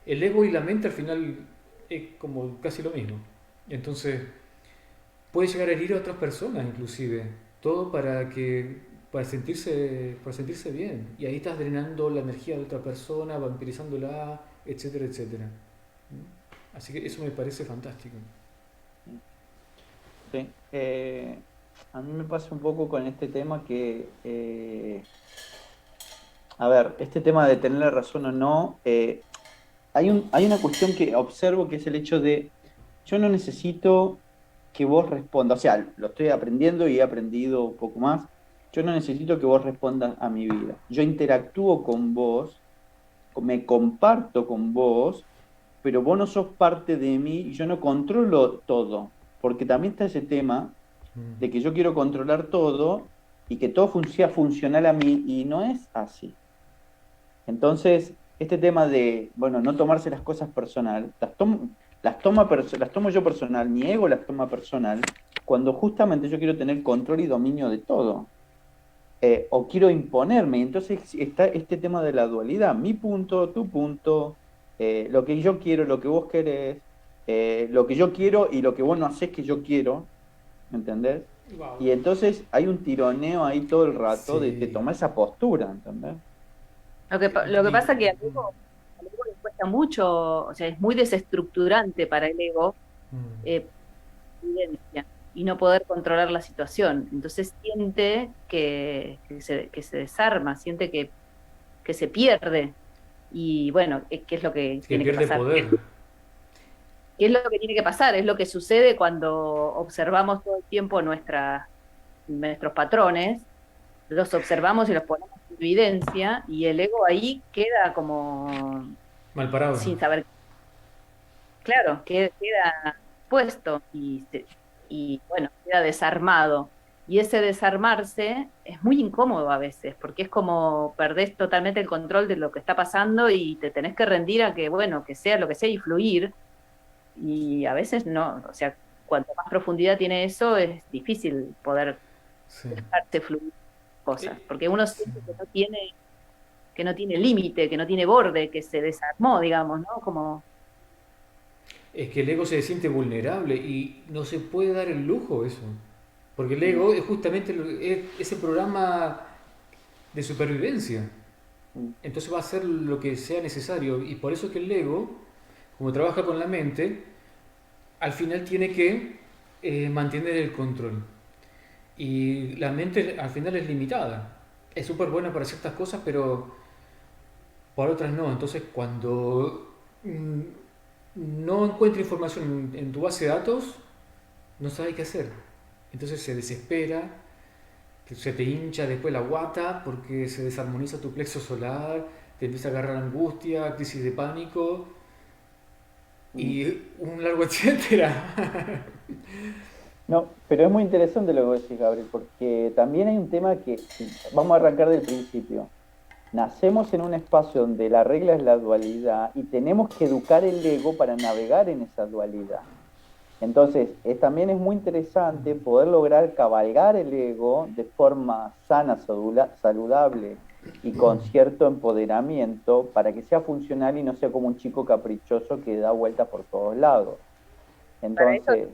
Speaker 1: el ego y la mente al final es como casi lo mismo. Entonces puede llegar a herir a otras personas inclusive, todo para sentirse bien. Y ahí estás drenando la energía de otra persona, vampirizándola, etcétera, etcétera. Así que eso me parece fantástico.
Speaker 2: Sí. A mí me pasa un poco con este tema que, a ver, este tema de tener la razón o no, hay una cuestión que observo que es el hecho de, yo no necesito que vos respondas, o sea, lo estoy aprendiendo y he aprendido un poco más, yo no necesito que vos respondas a mi vida. Yo interactúo con vos, me comparto con vos, pero vos no sos parte de mí y yo no controlo todo, porque también está ese tema de que yo quiero controlar todo y que todo sea funcional a mí y no es así. Entonces, este tema de, bueno, no tomarse las cosas personal, las tomo yo personal, mi ego las toma personal, cuando justamente yo quiero tener control y dominio de todo, o quiero imponerme. Entonces está este tema de la dualidad, mi punto, tu punto, lo que yo quiero, lo que vos querés, lo que yo quiero y lo que vos no hacés que yo quiero, ¿entendés?
Speaker 1: Wow.
Speaker 2: Y entonces hay un tironeo ahí todo el rato de
Speaker 1: Sí.
Speaker 2: tomar esa postura, ¿entendés?
Speaker 3: Lo que pasa que al ego le cuesta mucho, o sea, es muy desestructurante para el ego
Speaker 1: Mm.
Speaker 3: eh, evidencia y no poder controlar la situación. Entonces siente que se desarma, siente que se pierde. Y bueno, ¿qué es lo que
Speaker 1: Que
Speaker 3: tiene que
Speaker 1: pierde
Speaker 3: pasar?
Speaker 1: poder.
Speaker 3: ¿Qué es lo que tiene que pasar? Es lo que sucede cuando observamos todo el tiempo nuestros patrones, los observamos y los ponemos en evidencia, y el ego ahí queda como
Speaker 1: Mal parado.
Speaker 3: sin saber, claro, queda puesto y bueno, queda desarmado. Y ese desarmarse es muy incómodo a veces, porque es como perdés totalmente el control de lo que está pasando y te tenés que rendir a que, bueno, que sea lo que sea y fluir. Y a veces no, o sea, cuanto más profundidad tiene eso, es difícil poder
Speaker 1: Sí.
Speaker 3: dejarse fluir
Speaker 1: Eh,
Speaker 3: cosas, porque uno
Speaker 1: sí.
Speaker 3: siente que no tiene límite, que no tiene borde, que se desarmó, digamos, ¿no? Como,
Speaker 1: Es que el ego se siente vulnerable y no se puede dar el lujo eso. Porque el
Speaker 2: Mm,
Speaker 1: ego es justamente ese programa de supervivencia.
Speaker 2: mm,
Speaker 1: Entonces va a hacer lo que sea necesario. Y por eso es que el ego, como trabaja con la mente, al final tiene que mantener el control. Y la mente al final es limitada. Es súper buena para ciertas cosas, pero para otras no. Entonces cuando no encuentra información en tu base de datos, no sabe qué hacer. Entonces se desespera, se te hincha después la guata porque se desarmoniza tu plexo solar, te empieza a agarrar angustia, crisis de pánico
Speaker 2: mm.
Speaker 1: y un largo etcétera.
Speaker 2: No, pero es muy interesante lo que vos decís, Gabriel, porque también hay un tema que, vamos a arrancar del principio. Nacemos en un espacio donde la regla es la dualidad y tenemos que educar el ego para navegar en esa dualidad. Entonces, también es muy interesante poder lograr cabalgar el ego de forma sana, saludable y con cierto empoderamiento para que sea funcional y no sea como un chico caprichoso que da vueltas por todos lados.
Speaker 3: para eso,
Speaker 2: Entonces,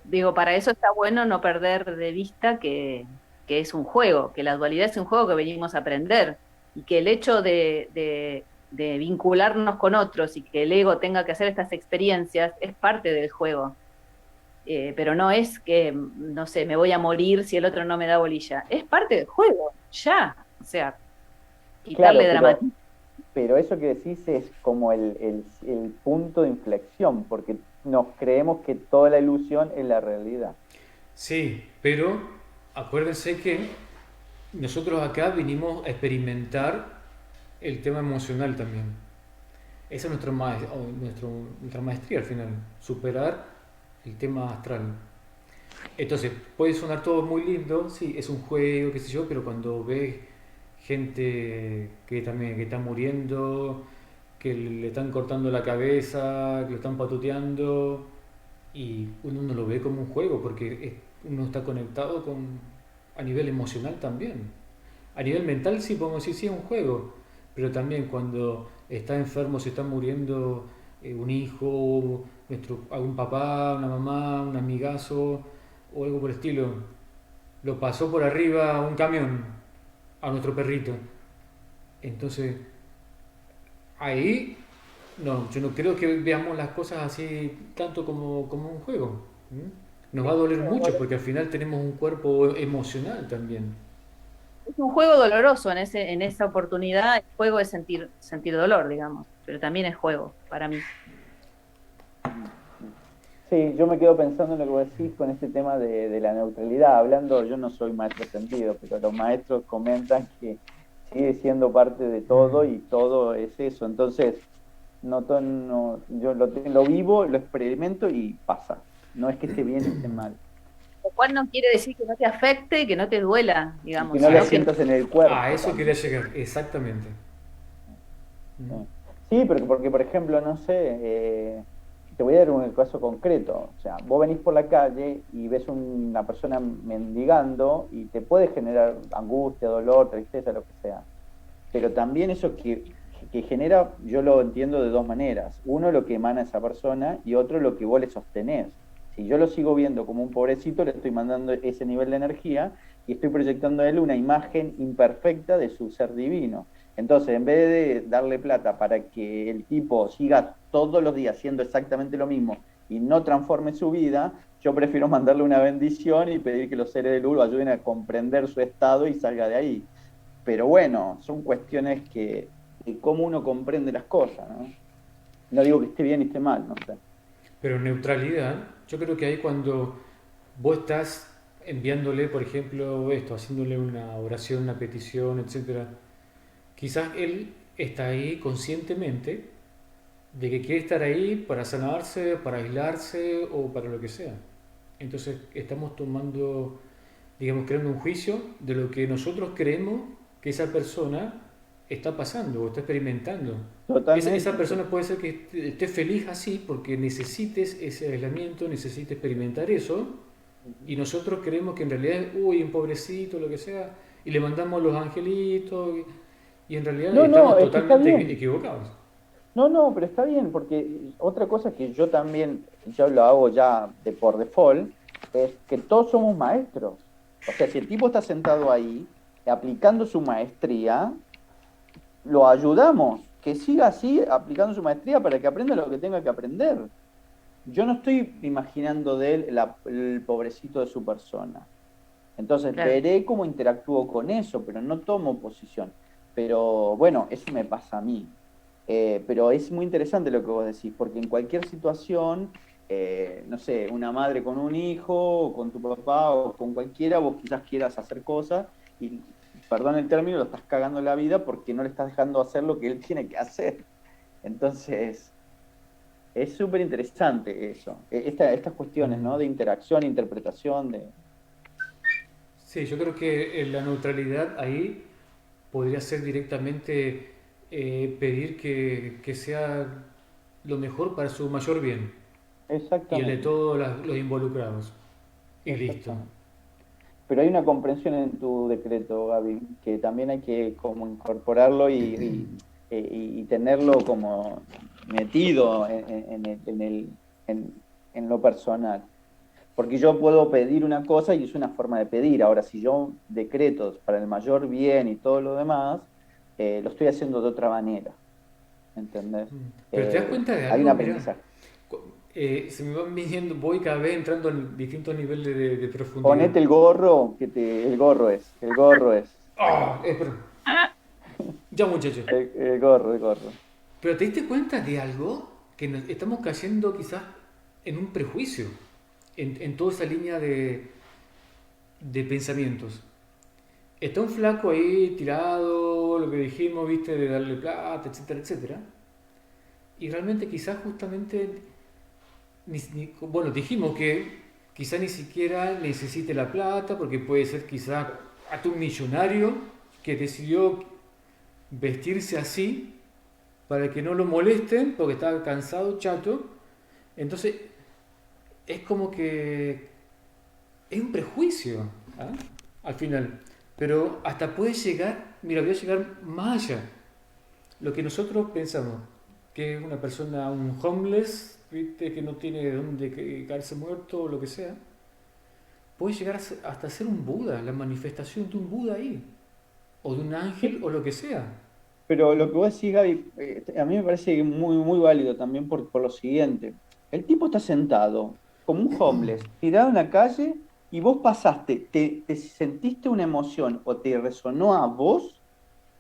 Speaker 3: digo, para eso está bueno no perder de vista que es un juego, que la dualidad es un juego que venimos a aprender y que el hecho de vincularnos con otros y que el ego tenga que hacer estas experiencias es parte del juego. Pero no es que, no sé, me voy a morir si el otro no me da bolilla. Es parte del juego, ya. O sea,
Speaker 2: claro,
Speaker 3: quitarle dramatismo.
Speaker 2: pero eso que decís es como el punto de inflexión, porque nos creemos que toda la ilusión es la realidad.
Speaker 1: Sí, pero acuérdense que nosotros acá vinimos a experimentar el tema emocional también. Esa es nuestra maestría al final, superar el tema astral. Entonces, puede sonar todo muy lindo, sí, es un juego, qué sé yo, pero cuando ves gente que también que está muriendo, que le están cortando la cabeza, que lo están patuteando, y uno no lo ve como un juego, porque uno está conectado a nivel emocional también. A nivel mental sí podemos decir sí es un juego, pero también cuando está enfermo, se está muriendo un hijo, algún papá, una mamá, un amigazo o algo por el estilo, lo pasó por arriba un camión a nuestro perrito. Entonces, ahí no, yo no creo que veamos las cosas así tanto como un juego. ¿M? Nos va a doler mucho porque al final tenemos un cuerpo emocional también.
Speaker 3: Es un juego doloroso en esa oportunidad. El juego es sentir dolor, digamos, pero también es juego para mí.
Speaker 2: Sí, yo me quedo pensando en lo que vos decís con este tema de la neutralidad. Hablando, yo no soy maestro sentido, pero los maestros comentan que sigue siendo parte de todo
Speaker 1: Mm.
Speaker 2: y todo es eso. Entonces, yo lo vivo, lo experimento y pasa. No es que esté bien ni esté mal.
Speaker 3: Lo cual no quiere decir que no te afecte, que no te duela,
Speaker 2: Y que
Speaker 3: digamos,
Speaker 2: no lo
Speaker 1: A
Speaker 3: sino
Speaker 1: eso,
Speaker 3: que
Speaker 2: sientas en el
Speaker 1: a
Speaker 2: cuerpo
Speaker 1: eso quería
Speaker 2: también.
Speaker 1: llegar, exactamente.
Speaker 2: Sí,
Speaker 1: Mm.
Speaker 2: sí, pero porque, por ejemplo, no sé, te voy a dar un caso concreto. O sea, vos venís por la calle y ves una persona mendigando y te puede generar angustia, dolor, tristeza, lo que sea. Pero también eso que genera, yo lo entiendo de dos maneras. Uno, lo que emana esa persona y otro, lo que vos le sostenés. Si yo lo sigo viendo como un pobrecito, le estoy mandando ese nivel de energía y estoy proyectando a él una imagen imperfecta de su ser divino. Entonces, en vez de darle plata para que el tipo siga todos los días haciendo exactamente lo mismo y no transforme su vida, yo prefiero mandarle una bendición y pedir que los seres de luz lo ayuden a comprender su estado y salga de ahí. Pero bueno, son cuestiones de cómo uno comprende las cosas, ¿no? No digo que esté bien y esté mal, no sé.
Speaker 1: Pero neutralidad, yo creo que ahí cuando vos estás enviándole, por ejemplo, esto, haciéndole una oración, una petición, etcétera, quizás él está ahí conscientemente de que quiere estar ahí para sanarse, para aislarse o para lo que sea. Entonces estamos tomando, digamos, creando un juicio de lo que nosotros creemos que esa persona está pasando o está experimentando. Esa
Speaker 2: Totalmente.
Speaker 1: persona puede ser que esté feliz así porque necesites ese aislamiento, necesites experimentar eso, y nosotros creemos que en realidad es, uy, un pobrecito, lo que sea, y le mandamos los angelitos, y en realidad
Speaker 2: No, no,
Speaker 1: estamos
Speaker 2: es que está
Speaker 1: totalmente
Speaker 2: bien.
Speaker 1: equivocados.
Speaker 2: No, no, pero está bien, porque otra cosa que yo también, yo lo hago ya de por default, es que todos somos maestros. O sea, si el tipo está sentado ahí, aplicando su maestría, lo ayudamos, que siga así aplicando su maestría para que aprenda lo que tenga que aprender. Yo no estoy imaginando de él el pobrecito de su persona. Entonces
Speaker 3: claro.
Speaker 2: veré cómo interactúo con eso, pero no tomo posición. Pero bueno, eso me pasa a mí. Pero es muy interesante lo que vos decís, porque en cualquier situación, no sé, una madre con un hijo, o con tu papá, o con cualquiera, vos quizás quieras hacer cosas y, perdón el término, lo estás cagando la vida porque no le estás dejando hacer lo que él tiene que hacer. Entonces, es súper interesante eso, estas cuestiones, ¿no?
Speaker 1: Mm.
Speaker 2: De interacción, interpretación, de...
Speaker 1: Sí, yo creo que la neutralidad ahí podría ser directamente pedir que sea lo mejor para su mayor bien y el de
Speaker 2: Exactamente,
Speaker 1: todos los involucrados. Y listo.
Speaker 2: exactamente. Pero hay una comprensión en tu decreto, Gaby, que también hay que como incorporarlo y tenerlo como metido en lo personal. Porque yo puedo pedir una cosa y es una forma de pedir. Ahora, si yo decreto para el mayor bien y todo lo demás, lo estoy haciendo de otra manera, ¿entendés?
Speaker 1: Pero te das cuenta de
Speaker 2: Hay un
Speaker 1: algo, mira,
Speaker 2: aprendizaje.
Speaker 1: se me van viniendo, voy cada vez entrando en distintos niveles de profundidad.
Speaker 2: Ponete el gorro, el gorro es,
Speaker 1: Perdón. Ya muchachos.
Speaker 2: el gorro.
Speaker 1: Pero te diste cuenta de algo que estamos cayendo quizás en un prejuicio en toda esa línea de pensamientos. Está un flaco ahí tirado, lo que dijimos, viste, de darle plata, etcétera, etcétera. Y realmente quizás justamente, bueno, dijimos que quizá ni siquiera necesite la plata, porque puede ser quizá hasta un millonario que decidió vestirse así para que no lo molesten porque estaba cansado, chato. Entonces, es como que es un prejuicio, ¿ah? Al final. Pero hasta puede llegar, mira, voy a llegar más allá. Lo que nosotros pensamos, que es una persona, un homeless, ¿viste? Que no tiene de dónde caerse muerto o lo que sea, puede llegar hasta ser un Buda, la manifestación de un Buda ahí, o de un ángel o lo que sea.
Speaker 2: Pero lo que vos decís, Gaby, a mí me parece muy, muy válido también por lo siguiente. El tipo está sentado como un homeless, tirado en la calle, y vos pasaste, te sentiste una emoción o te resonó a vos,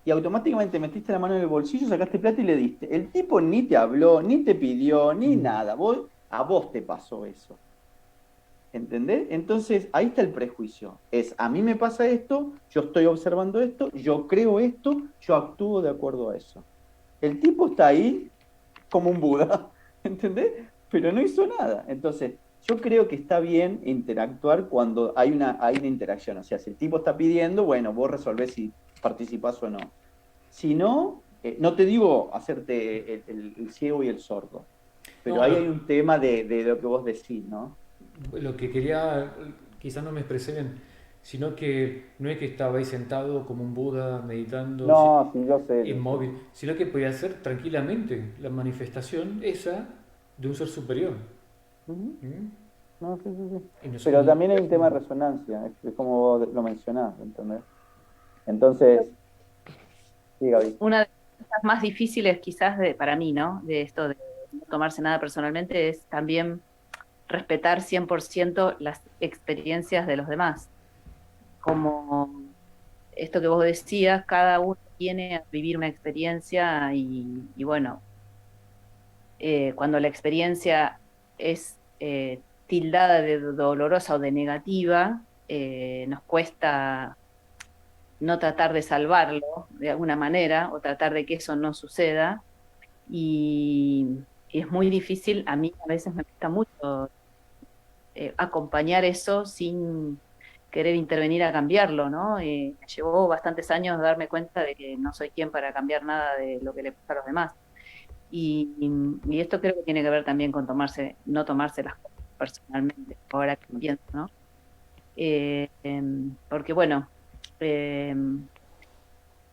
Speaker 2: y automáticamente metiste la mano en el bolsillo, sacaste plata y le diste. El tipo ni te habló, ni te pidió, ni
Speaker 1: Mm.
Speaker 2: nada. A vos te pasó eso. ¿Entendés? Entonces, ahí está el prejuicio. Es, a mí me pasa esto, yo estoy observando esto, yo creo esto, yo actúo de acuerdo a eso. El tipo está ahí como un Buda, ¿entendés? Pero no hizo nada. Entonces, yo creo que está bien interactuar cuando hay una interacción. O sea, si el tipo está pidiendo, bueno, vos resolvés si participás o no. Si no, no te digo hacerte el ciego y el sordo, pero
Speaker 1: No,
Speaker 2: ahí hay un tema de lo que vos decís, ¿no?
Speaker 1: lo que quería, quizás no me expresé bien, sino que no es que estaba ahí sentado como un Buda meditando,
Speaker 2: No, sí, yo sé.
Speaker 1: inmóvil, sino que podía ser tranquilamente la manifestación esa de un ser superior.
Speaker 2: Ujú.
Speaker 1: ¿Mm?
Speaker 2: No, sí, sí, sí.
Speaker 1: Y no sé
Speaker 2: Pero
Speaker 1: cómo.
Speaker 2: también hay un tema de resonancia, es como vos lo mencionás, ¿entendés? Entonces, sí, Gaby.
Speaker 3: Una de las cosas más difíciles quizás para mí, ¿no? De esto de no tomarse nada personalmente es también respetar 100% las experiencias de los demás. Como esto que vos decías, cada uno tiene a vivir una experiencia y bueno, cuando la experiencia es tildada de dolorosa o de negativa, nos cuesta no tratar de salvarlo de alguna manera o tratar de que eso no suceda. Y, y es muy difícil, a mí a veces me cuesta mucho acompañar eso sin querer intervenir a cambiarlo, ¿no? Me llevó bastantes años darme cuenta de que no soy quien para cambiar nada de lo que le pasa a los demás. Y, y esto creo que tiene que ver también con no tomarse las cosas personalmente, ahora que pienso, ¿no? Porque bueno, eh,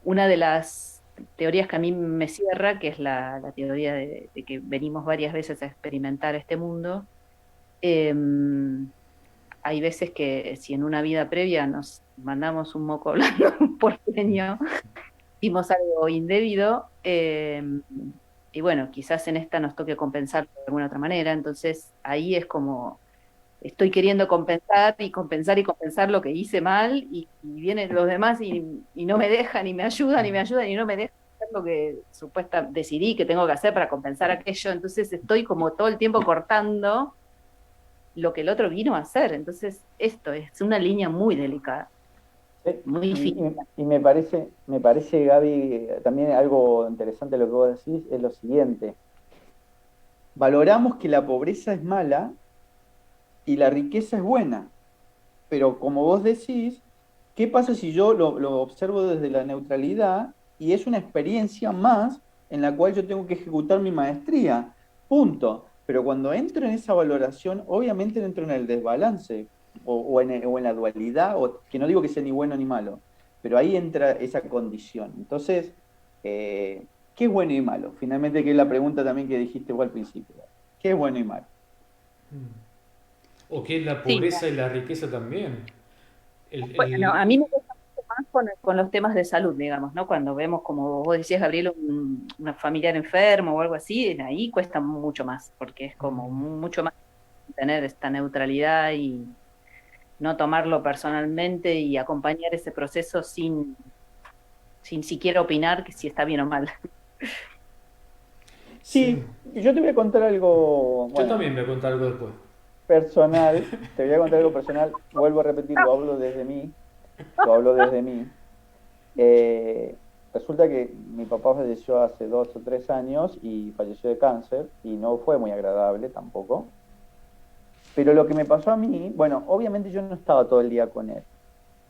Speaker 3: una de las teorías que a mí me cierra, que es la teoría de que venimos varias veces a experimentar este mundo, eh, hay veces que si en una vida previa nos mandamos un moco hablando porteño, hicimos algo indebido, y bueno, quizás en esta nos toque compensar de alguna otra manera, entonces ahí es como estoy queriendo compensar y compensar y compensar lo que hice mal y vienen los demás y no me dejan y me ayudan y me ayudan y no me dejan hacer lo que decidí que tengo que hacer para compensar aquello, entonces estoy como todo el tiempo cortando lo que el otro vino a hacer, entonces esto es una línea muy delicada, muy fina.
Speaker 2: Y me parece, Gaby, también algo interesante lo que vos decís, es lo siguiente. Valoramos que la pobreza es mala y la riqueza es buena, pero como vos decís, ¿qué pasa si yo lo observo desde la neutralidad y es una experiencia más en la cual yo tengo que ejecutar mi maestría? Punto. Pero cuando entro en esa valoración, obviamente entro en el desbalance o en la dualidad, o, que no digo que sea ni bueno ni malo, pero ahí entra esa condición. Entonces, ¿qué es bueno y malo? Finalmente, que es la pregunta también que dijiste vos al principio. ¿Qué es bueno y malo?
Speaker 1: O que es la
Speaker 3: Sí,
Speaker 1: pobreza y la riqueza también. El,
Speaker 3: bueno, a
Speaker 1: el-
Speaker 3: mí me gusta mucho más con los temas de salud, digamos, ¿no? Cuando vemos, como vos decías, Gabriel, una familiar enfermo o algo así, ahí cuesta mucho más, porque es como mucho más tener esta neutralidad y no tomarlo personalmente y acompañar ese proceso sin siquiera opinar que si está bien o mal.
Speaker 1: sí,
Speaker 2: Sí, yo te voy a contar algo,
Speaker 1: yo
Speaker 2: bueno,
Speaker 1: también voy a contar algo después.
Speaker 2: personal, te voy a contar algo personal, vuelvo a repetir, lo hablo desde mí, lo hablo desde mí. Eh, Resulta que mi papá falleció hace 2 o 3 años y falleció de cáncer y no fue muy agradable tampoco. Pero lo que me pasó a mí, bueno, obviamente yo no estaba todo el día con él,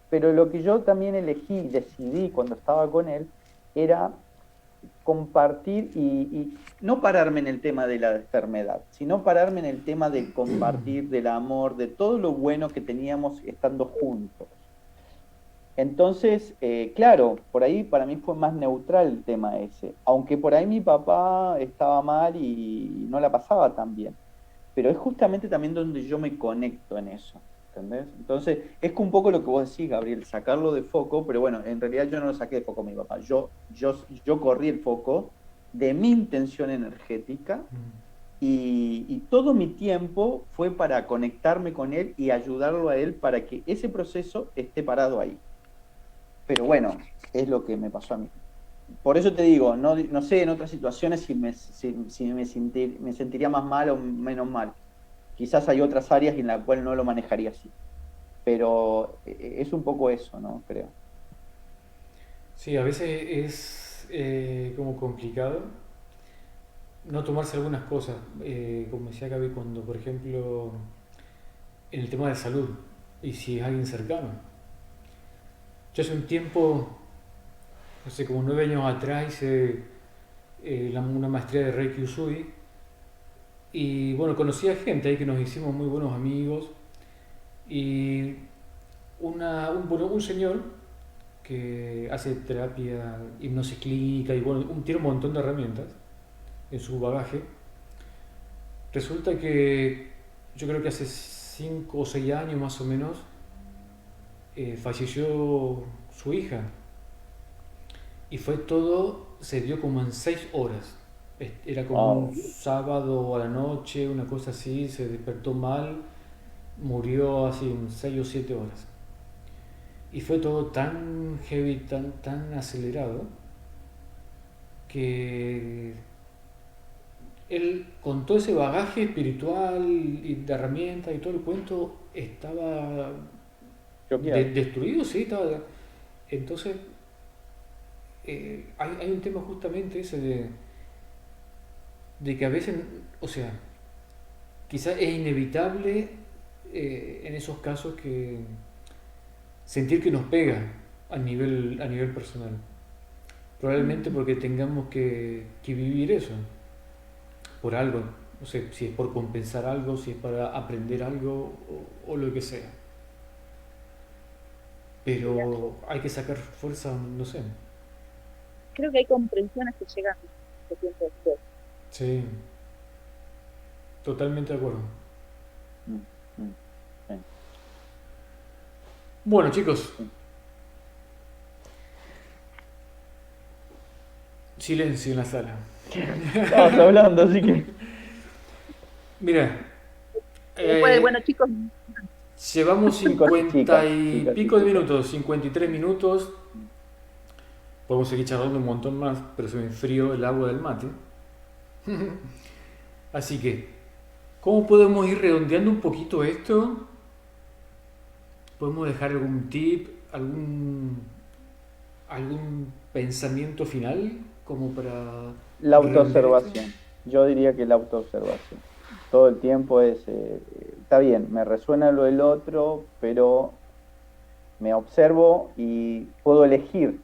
Speaker 2: pero lo que yo también elegí, decidí cuando estaba con él, era compartir y no pararme en el tema de la enfermedad, sino pararme en el tema de compartir, del amor, de todo lo bueno que teníamos estando juntos. Entonces, claro, por ahí para mí fue más neutral el tema ese, aunque por ahí mi papá estaba mal y no la pasaba tan bien, pero es justamente también donde yo me conecto en eso, ¿entendés? Entonces, es un poco lo que vos decís, Gabriel, sacarlo de foco, pero bueno, en realidad yo no lo saqué de foco a mi papá, yo corrí el foco de mi intención energética y todo mi tiempo fue para conectarme con él y ayudarlo a él para que ese proceso esté parado ahí. Pero bueno, es lo que me pasó a mí. Por eso te digo, no sé en otras situaciones si me sentiría más mal o menos mal. Quizás hay otras áreas en las cuales no lo manejaría así. Pero es un poco eso, ¿no? Creo.
Speaker 1: Sí, a veces es como complicado no tomarse algunas cosas, como decía Gaby, cuando, por ejemplo, en el tema de salud, y si es alguien cercano. Yo hace un tiempo, no sé, como 9 años atrás, hice una maestría de Reiki Usui, y bueno, conocí a gente ahí que nos hicimos muy buenos amigos, y un señor que hace terapia, hipnosis clínica, y bueno, tiene un montón de herramientas en su bagaje. Resulta que yo creo que hace 5 o 6 años más o menos falleció su hija y fue todo, se dio como en 6 horas. Era como
Speaker 2: Oh,
Speaker 1: un sábado a la noche, una cosa así, se despertó mal, murió así en 6 o 7 horas. Y fue todo tan heavy, tan acelerado, que él, con todo ese bagaje espiritual y de herramientas y todo el cuento, estaba
Speaker 2: choqueado.
Speaker 1: destruido, sí, estaba. Entonces, hay un tema justamente ese de que a veces, o sea, quizás es inevitable en esos casos que sentir que nos pega a nivel personal. Probablemente porque tengamos que vivir eso por algo, no sé si es por compensar algo, si es para aprender algo o lo que sea. Pero hay que sacar fuerza, no sé.
Speaker 3: Creo que hay comprensiones que llegan mucho tiempo después.
Speaker 1: Sí, totalmente de acuerdo.
Speaker 2: Mm, mm, sí,
Speaker 1: Bueno, chicos,
Speaker 2: sí.
Speaker 1: silencio en la sala.
Speaker 2: Estabas hablando, así que.
Speaker 1: Mira,
Speaker 3: Después, bueno, chicos,
Speaker 1: llevamos
Speaker 2: Chicos y
Speaker 1: 50
Speaker 2: chicas,
Speaker 1: y
Speaker 2: chicas y
Speaker 1: pico de
Speaker 2: chicas.
Speaker 1: minutos, 53 minutos. Podemos seguir charlando un montón más, pero se me enfrió el agua del mate. Así que, ¿cómo podemos ir redondeando un poquito esto? ¿Podemos dejar algún tip, algún pensamiento final como para
Speaker 2: La
Speaker 1: redondear esto?
Speaker 2: autoobservación. Yo diría que la autoobservación. Todo el tiempo está bien, me resuena lo del otro, pero me observo y puedo elegir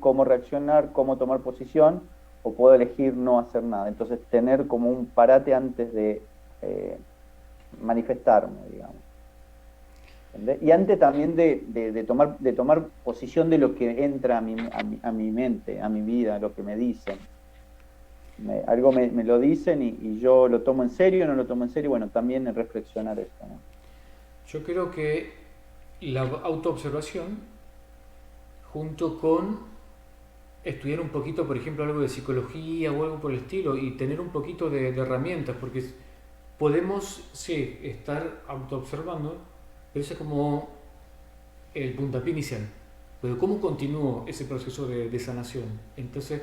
Speaker 2: cómo reaccionar, cómo tomar posición, o puedo elegir no hacer nada. Entonces, tener como un parate antes de manifestarme, digamos. ¿Entendés? Y antes también de tomar posición de lo que entra a mi mente, a mi vida, lo que me dicen. Algo me lo dicen y yo lo tomo en serio, no lo tomo en serio, bueno, también reflexionar eso, ¿no?
Speaker 1: Yo creo que la autoobservación, junto con estudiar un poquito, por ejemplo, algo de psicología o algo por el estilo, y tener un poquito de herramientas, porque podemos, sí, estar autoobservando, pero eso es como el puntapié inicial. Pero ¿cómo continúo ese proceso de sanación? Entonces,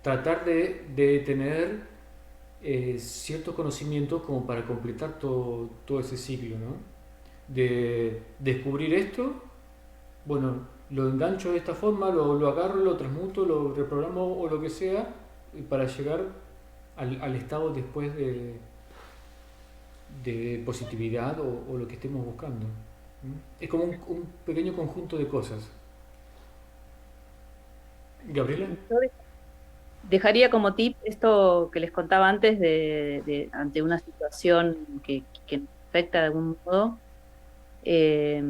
Speaker 1: tratar de tener ciertos conocimientos como para completar todo ese ciclo, ¿no? De descubrir esto, bueno, lo engancho de esta forma, lo agarro, lo transmuto, lo reprogramo o lo que sea, para llegar al estado después de positividad o lo que estemos buscando. ¿Mm? Es como un pequeño conjunto de cosas. ¿Gabriela?
Speaker 3: Yo dejaría como tip esto que les contaba antes ante una situación que nos afecta de algún modo, eh,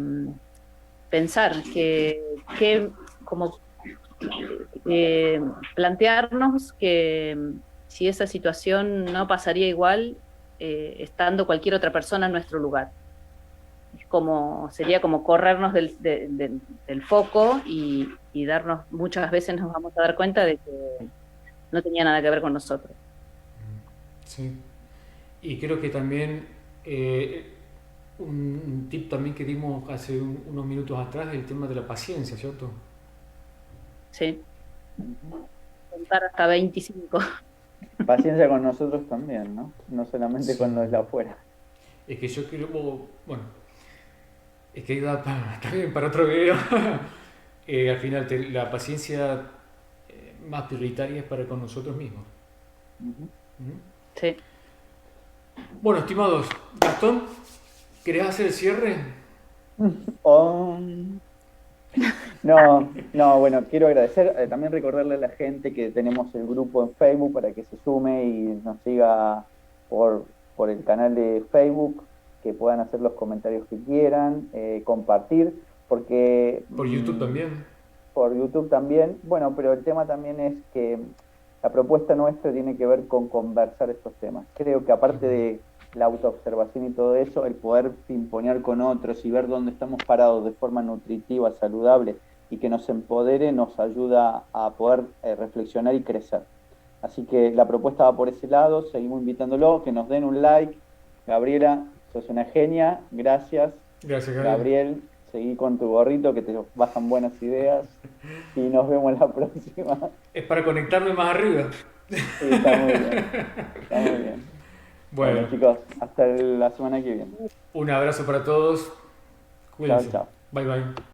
Speaker 3: pensar que como plantearnos que si esa situación no pasaría igual estando cualquier otra persona en nuestro lugar. Sería como corrernos del foco y darnos, muchas veces nos vamos a dar cuenta de que no tenía nada que ver con nosotros.
Speaker 1: Sí. Y creo que también un tip también que dimos hace unos minutos atrás es el tema de la paciencia, ¿cierto?
Speaker 3: Sí, contar hasta 25.
Speaker 2: Paciencia con nosotros también, ¿no? No solamente con los de afuera.
Speaker 1: Es que yo creo, bueno, es que da también para otro video. Al final la paciencia más prioritaria es para con nosotros mismos.
Speaker 2: Ujú.
Speaker 1: ¿Mm?
Speaker 3: Sí.
Speaker 1: Bueno, estimados, Gastón, ¿querés hacer el cierre?
Speaker 2: Oh, no, no, bueno, quiero agradecer, también recordarle a la gente que tenemos el grupo en Facebook para que se sume y nos siga por, por el canal de Facebook, que puedan hacer los comentarios que quieran, compartir, porque
Speaker 1: Por YouTube también.
Speaker 2: por YouTube también. Bueno, pero el tema también es que la propuesta nuestra tiene que ver con conversar estos temas. Creo que aparte de la autoobservación y todo eso, el poder pimponear con otros y ver dónde estamos parados de forma nutritiva, saludable y que nos empodere, nos ayuda a poder reflexionar y crecer. Así que la propuesta va por ese lado, seguimos invitándolo, que nos den un like. Gabriela, sos una genia, gracias.
Speaker 1: Gracias, Gabriel.
Speaker 2: Gabriel, seguí con tu gorrito que te bajan buenas ideas y nos vemos la próxima.
Speaker 1: Es para conectarme más arriba.
Speaker 2: Sí, está muy bien. Está muy bien.
Speaker 1: Bueno,
Speaker 2: Bueno, chicos, hasta la semana que viene.
Speaker 1: un abrazo para todos.
Speaker 2: Chao,
Speaker 1: Cuídense.
Speaker 2: chao.
Speaker 1: Bye bye.